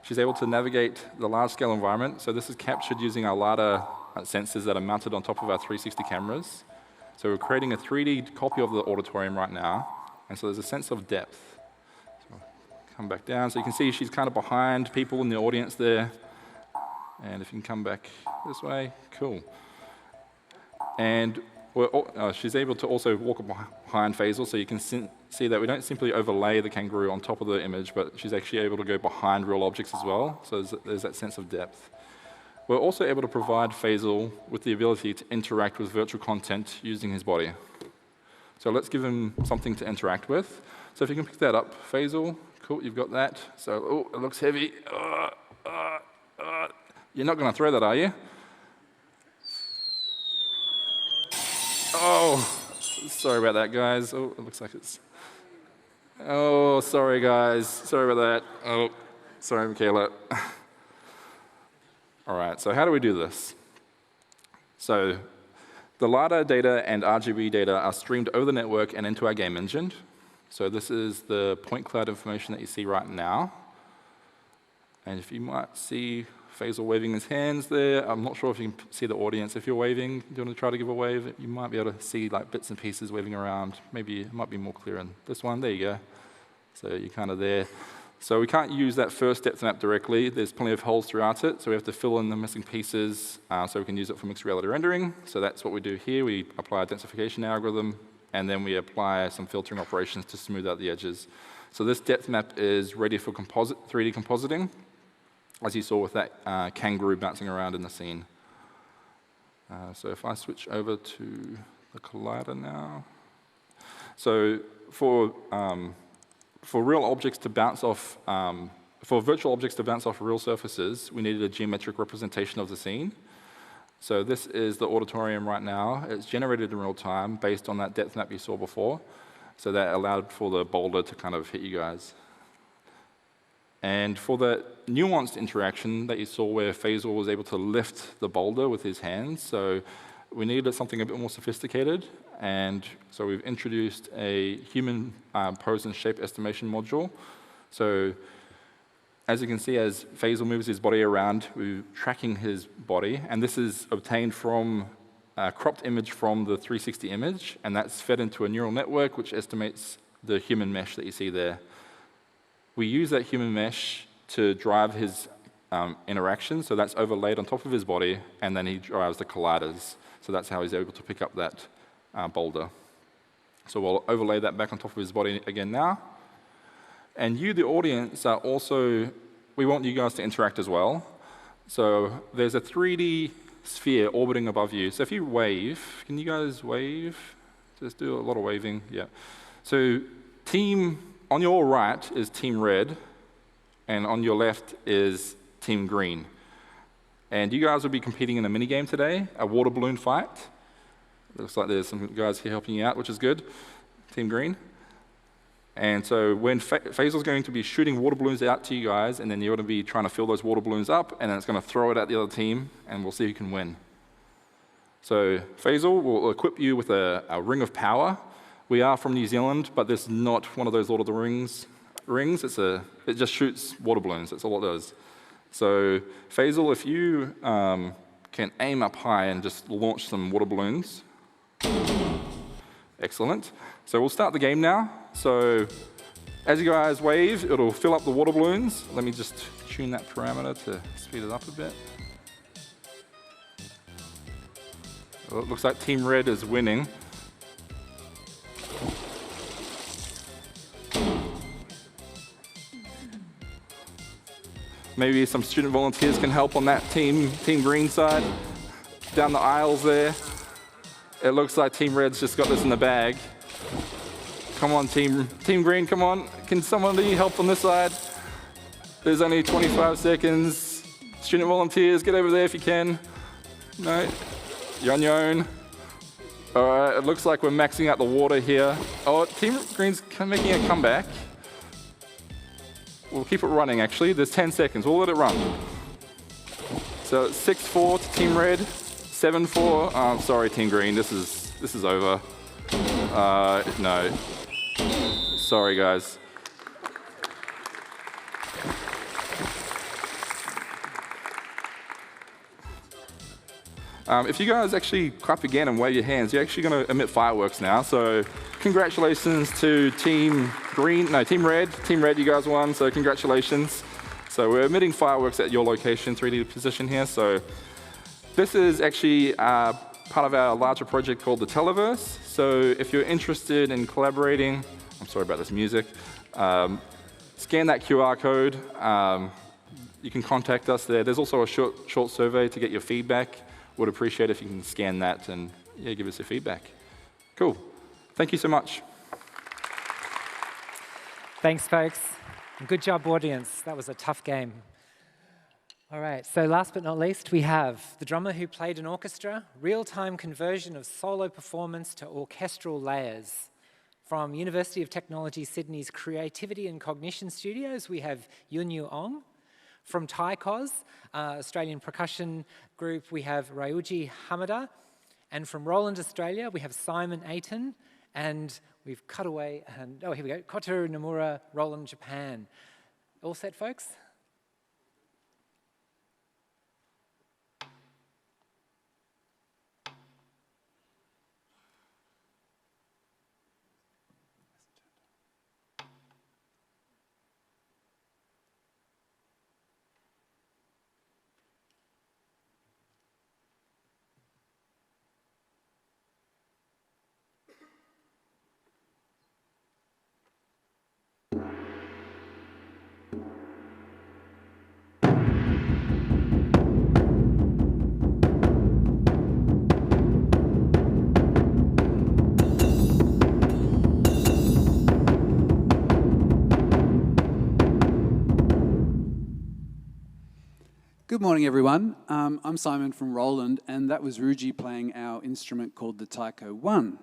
She's able to navigate the large-scale environment. So this is captured using our LiDAR sensors that are mounted on top of our 360 cameras. So we're creating a 3D copy of the auditorium right now. And so there's a sense of depth. So come back down. So you can see she's kind of behind people in the audience there. And if you can come back this way, cool. And she's able to also walk behind Faisal, so you can see that we don't simply overlay the kangaroo on top of the image, but she's actually able to go behind real objects as well, so there's that sense of depth. We're also able to provide Faisal with the ability to interact with virtual content using his body. So let's give him something to interact with. So if you can pick that up, Faisal, cool, you've got that. So, oh, it looks heavy. You're not going to throw that, are you? Oh, sorry about that, guys. Oh, it looks like it's... Oh, sorry, guys. Sorry about that. Oh, sorry, Michaela. All right, so how do we do this? So the LiDAR data and RGB data are streamed over the network and into our game engine. So this is the point cloud information that you see right now. And if you might see Faisal waving his hands there. I'm not sure if you can see the audience. If you're waving, do you want to try to give a wave? You might be able to see like bits and pieces waving around. Maybe it might be more clear in this one. There you go. So you're kind of there. So we can't use that first depth map directly. There's plenty of holes throughout it, so we have to fill in the missing pieces so we can use it for mixed reality rendering. So that's what we do here. We apply a densification algorithm, and then we apply some filtering operations to smooth out the edges. So this depth map is ready for 3D compositing, as you saw with that kangaroo bouncing around in the scene. So if I switch over to the collider now. So for real objects to bounce off, for virtual objects to bounce off real surfaces, we needed a geometric representation of the scene. So this is the auditorium right now. It's generated in real time based on that depth map you saw before. So that allowed for the boulder to kind of hit you guys. And for the nuanced interaction that you saw where Faisal was able to lift the boulder with his hands, so we needed something a bit more sophisticated. And so we've introduced a human pose and shape estimation module. So as you can see, as Faisal moves his body around, we're tracking his body. And this is obtained from a cropped image from the 360 image. And that's fed into a neural network, which estimates the human mesh that you see there. We use that human mesh to drive his interaction. So that's overlaid on top of his body. And then he drives the colliders. So that's how he's able to pick up that boulder. So we'll overlay that back on top of his body again now. And you, the audience, are also, we want you guys to interact as well. So there's a 3D sphere orbiting above you. So if you wave, can you guys wave? Just do a lot of waving, yeah. So on your right is team red, and on your left is team green. And you guys will be competing in a mini game today, a water balloon fight. Looks like there's some guys here helping you out, which is good. Team Green. And so when Faisal's going to be shooting water balloons out to you guys, and then you're going to be trying to fill those water balloons up, and then it's going to throw it at the other team, and we'll see who can win. So Faisal will equip you with a ring of power. We are from New Zealand, but this is not one of those Lord of the Rings. It just shoots water balloons. That's all it does. So Faisal, if you can aim up high and just launch some water balloons. Excellent. So we'll start the game now. So as you guys wave, it'll fill up the water balloons. Let me just tune that parameter to speed it up a bit. Well, it looks like Team Red is winning. Maybe some student volunteers can help on that Team Green side. Down the aisles there. It looks like Team Red's just got this in the bag. Come on, Team Green, come on. Can somebody help on this side? There's only 25 seconds. Student volunteers, get over there if you can. No, you're on your own. All right, it looks like we're maxing out the water here. Oh, Team Green's making a comeback. We'll keep it running, actually. There's 10 seconds. We'll let it run. So it's 6-4 to Team Red, 7-4. Oh, sorry, Team Green. This is over. No. Sorry, guys. If you guys actually clap again and wave your hands, you're actually going to emit fireworks now. So congratulations to Team Red. Team Red, you guys won, so congratulations. So we're emitting fireworks at your location, 3D position here. So this is actually part of our larger project called the Televerse. So if you're interested in collaborating, I'm sorry about this music, scan that QR code. You can contact us there. There's also a short survey to get your feedback. Would appreciate if you can scan that and give us your feedback. Cool. Thank you so much. Thanks, folks. Good job, audience. That was a tough game. All right, so last but not least, we have the drummer who played an orchestra, real-time conversion of solo performance to orchestral layers. From University of Technology Sydney's Creativity and Cognition Studios, we have Yun Yu Ong. From Taikos, Australian percussion group, we have Ryuji Hamada. And from Roland Australia, we have Simon Aiton. And we've cut away, and here we go, Koto Nomura, Roland Japan. All set, folks? Good morning, everyone. I'm Simon from Roland, and that was Ruji playing our instrument called the Taiko 1.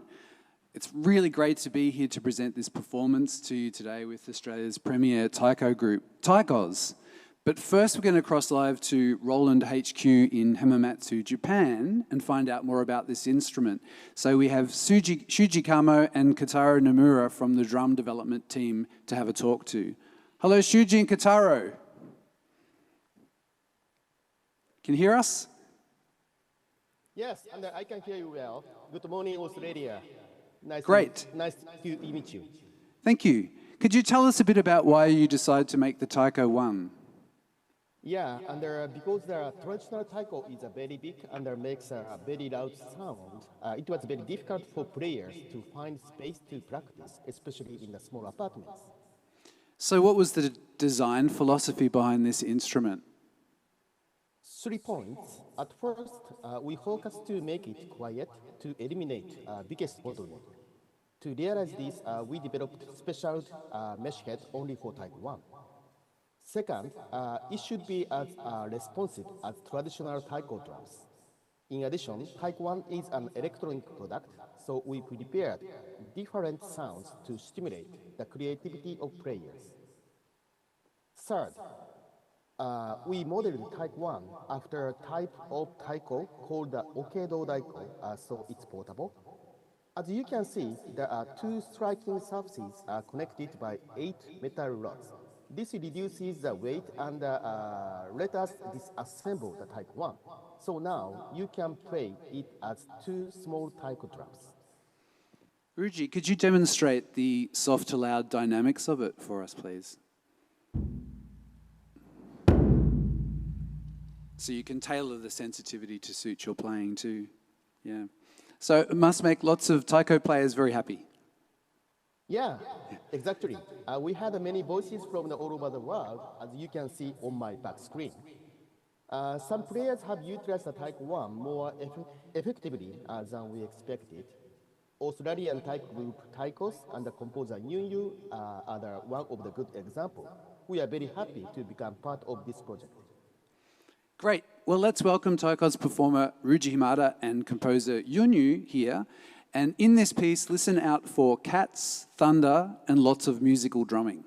It's really great to be here to present this performance to you today with Australia's premier taiko group, Taikos. But first, we're going to cross live to Roland HQ in Hamamatsu, Japan, and find out more about this instrument. So we have Shuji Kamo and Kotaro Nomura from the drum development team to have a talk to. Hello, Shuji and Kotaro. Can you hear us? Yes, and I can hear you well. Good morning, Australia. Nice to meet you. Thank you. Could you tell us a bit about why you decided to make the Taiko 1? Yeah, and because the traditional taiko is very big and makes a very loud sound, it was very difficult for players to find space to practice, especially in the small apartments. So what was the design philosophy behind this instrument? 3 points. At first, we focused to make it quiet to eliminate biggest bottleneck. To realize this, we developed special mesh head only for type 1. Second, it should be as responsive as traditional taiko drums. In addition, Taiko 1 is an electronic product, so we prepared different sounds to stimulate the creativity of players. Third, we modeled Taiko 1 after a type of taiko called the Okedo daiko, so it's portable. As you can see, there are 2 striking surfaces connected by 8 metal rods. This reduces the weight and let us disassemble the Taiko 1. So now you can play it as 2 small taiko drums. Ruji, could you demonstrate the soft to loud dynamics of it for us, please? So you can tailor the sensitivity to suit your playing too. Yeah. So it must make lots of taiko players very happy. Yeah, exactly. We had many voices from all over the world, as you can see on my back screen. Some players have utilized the Taiko 1 more effectively than we expected. Australian taiko group Taikos and the composer Yun Yu are one of the good examples. We are very happy to become part of this project. Great. Well, let's welcome Taiko's performer Ruji Himada and composer Yun Yu here. And in this piece, listen out for cats, thunder, and lots of musical drumming.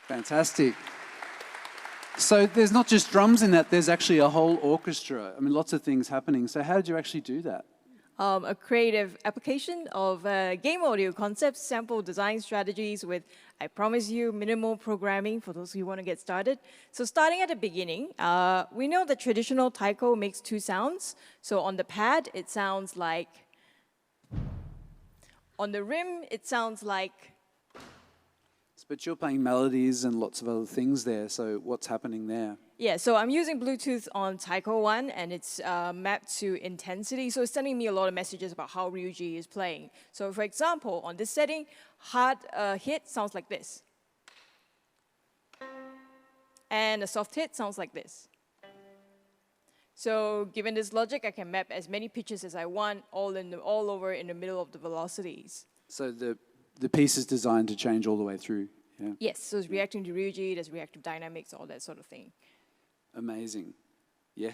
Fantastic. So there's not just drums in that, there's actually a whole orchestra. I mean, lots of things happening. So how did you actually do that? A creative application of game audio concepts, sample design strategies with, I promise you, minimal programming for those who want to get started. So starting at the beginning, we know that traditional taiko makes 2 sounds. So on the pad, it sounds like. On the rim, it sounds like. But you're playing melodies and lots of other things there, so what's happening there? Yeah, so I'm using Bluetooth on Taiko 1, and it's mapped to intensity, so it's sending me a lot of messages about how Ryuji is playing. So for example, on this setting, hard hit sounds like this. And a soft hit sounds like this. So given this logic, I can map as many pitches as I want, all over in the middle of the velocities. So the piece is designed to change all the way through. Yeah. Yes, so it's reacting to Ryuji, there's reactive dynamics, all that sort of thing. Amazing. Yeah,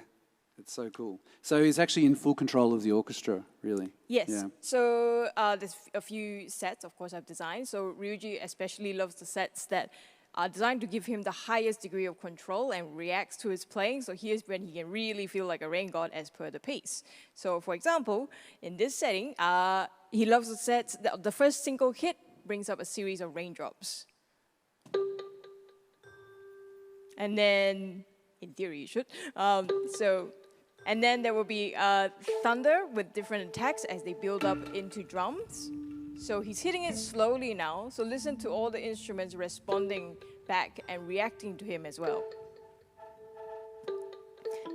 it's so cool. So he's actually in full control of the orchestra, really. Yes, yeah. So there's a few sets, of course, I've designed. So Ryuji especially loves the sets that are designed to give him the highest degree of control and reacts to his playing. So here's when he can really feel like a rain god as per the piece. So for example, in this setting, he loves the sets, the first single hit brings up a series of raindrops. And then, in theory, you should. So And then there will be thunder with different attacks as they build up into drums. So he's hitting it slowly now. So listen to all the instruments responding back and reacting to him as well.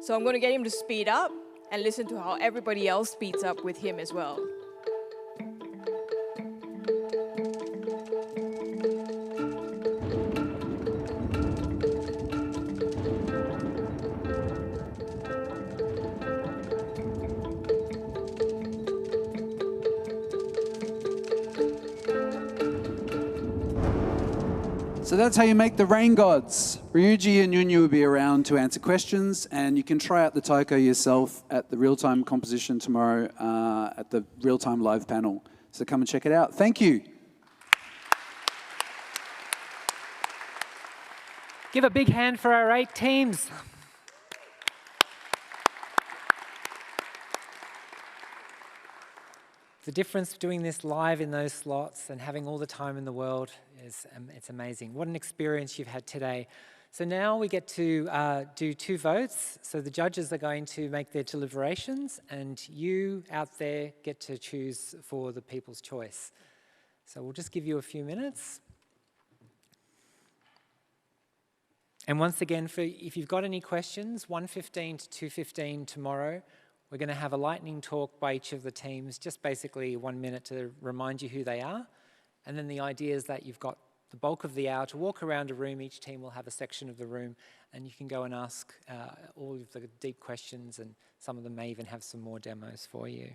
So I'm going to get him to speed up and listen to how everybody else speeds up with him as well. So that's how you make the rain gods. Ryuji and Yunyu will be around to answer questions, and you can try out the taiko yourself at the real-time composition tomorrow at the real-time live panel. So come and check it out. Thank you. Give a big hand for our 8 teams. The difference doing this live in those slots and having all the time in the world is it's amazing. What an experience you've had today. So now we get to do 2 votes. So the judges are going to make their deliberations, and you out there get to choose for the people's choice. So we'll just give you a few minutes. And once again, if you've got any questions, 1:15 to 2:15 tomorrow, we're going to have a lightning talk by each of the teams, just basically 1 minute to remind you who they are. And then the idea is that you've got the bulk of the hour to walk around a room. Each team will have a section of the room, and you can go and ask all of the deep questions, and some of them may even have some more demos for you.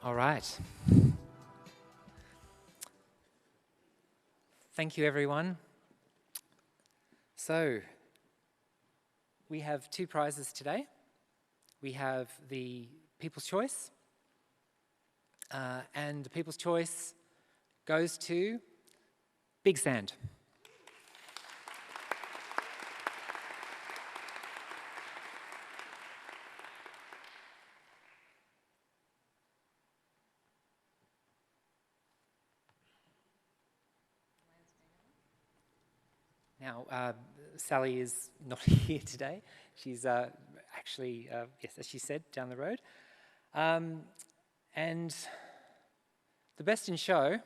All right. Thank you, everyone. So, we have 2 prizes today. We have the People's Choice, and the People's Choice goes to Big Sand. Now, Sally is not here today. She's actually, yes, as she said, down the road. And the best in show,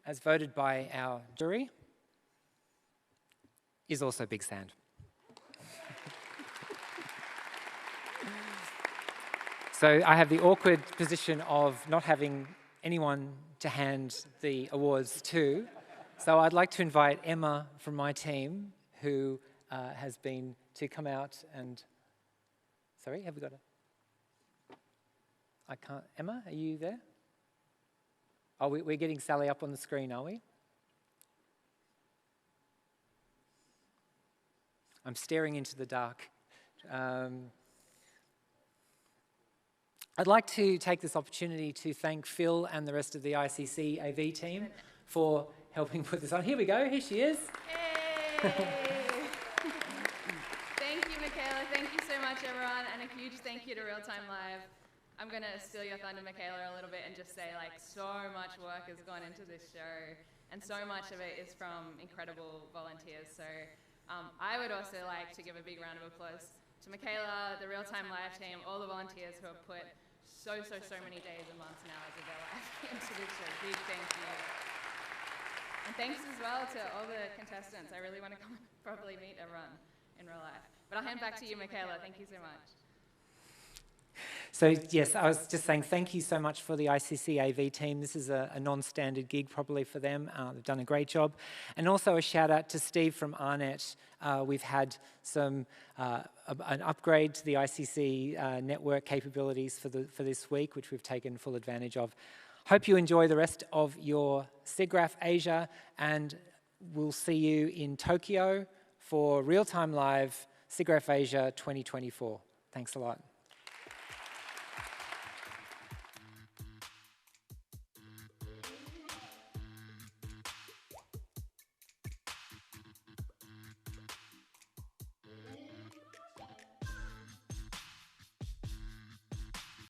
as voted by our jury, is also Big Sand. So I have the awkward position of not having anyone to hand the awards to. So I'd like to invite Emma from my team, who has been to come out and... Sorry, have we got a... I can't... Emma, are you there? Oh, we're getting Sally up on the screen, are we? I'm staring into the dark. I'd like to take this opportunity to thank Phil and the rest of the ICC AV team for helping put this on. Here we go, here she is. Hey! Thank you, Michaela. Thank you so much, everyone. And a huge thank you to Real Time Live. I'm going to steal your thunder, Michaela, a little bit and just say, like, so much work has gone into this show. And so much of it is from incredible volunteers. So I would also like to give a big round of applause to Michaela, the Real Time Live team, all the volunteers who have put so many days and months and hours of their life into this show. Big thank you. And thanks as well to all the contestants. I really want to come and properly meet everyone in real life. But I'll hand back to you, Michaela. Thank you so much. So yes, I was just saying thank you so much for the ICC AV team. This is a non-standard gig probably for them. They've done a great job. And also a shout out to Steve from ARNet. We've had an upgrade to the ICC network capabilities for this week, which we've taken full advantage of. Hope you enjoy the rest of your SIGGRAPH Asia, and we'll see you in Tokyo for Real Time Live SIGGRAPH Asia 2024. Thanks a lot.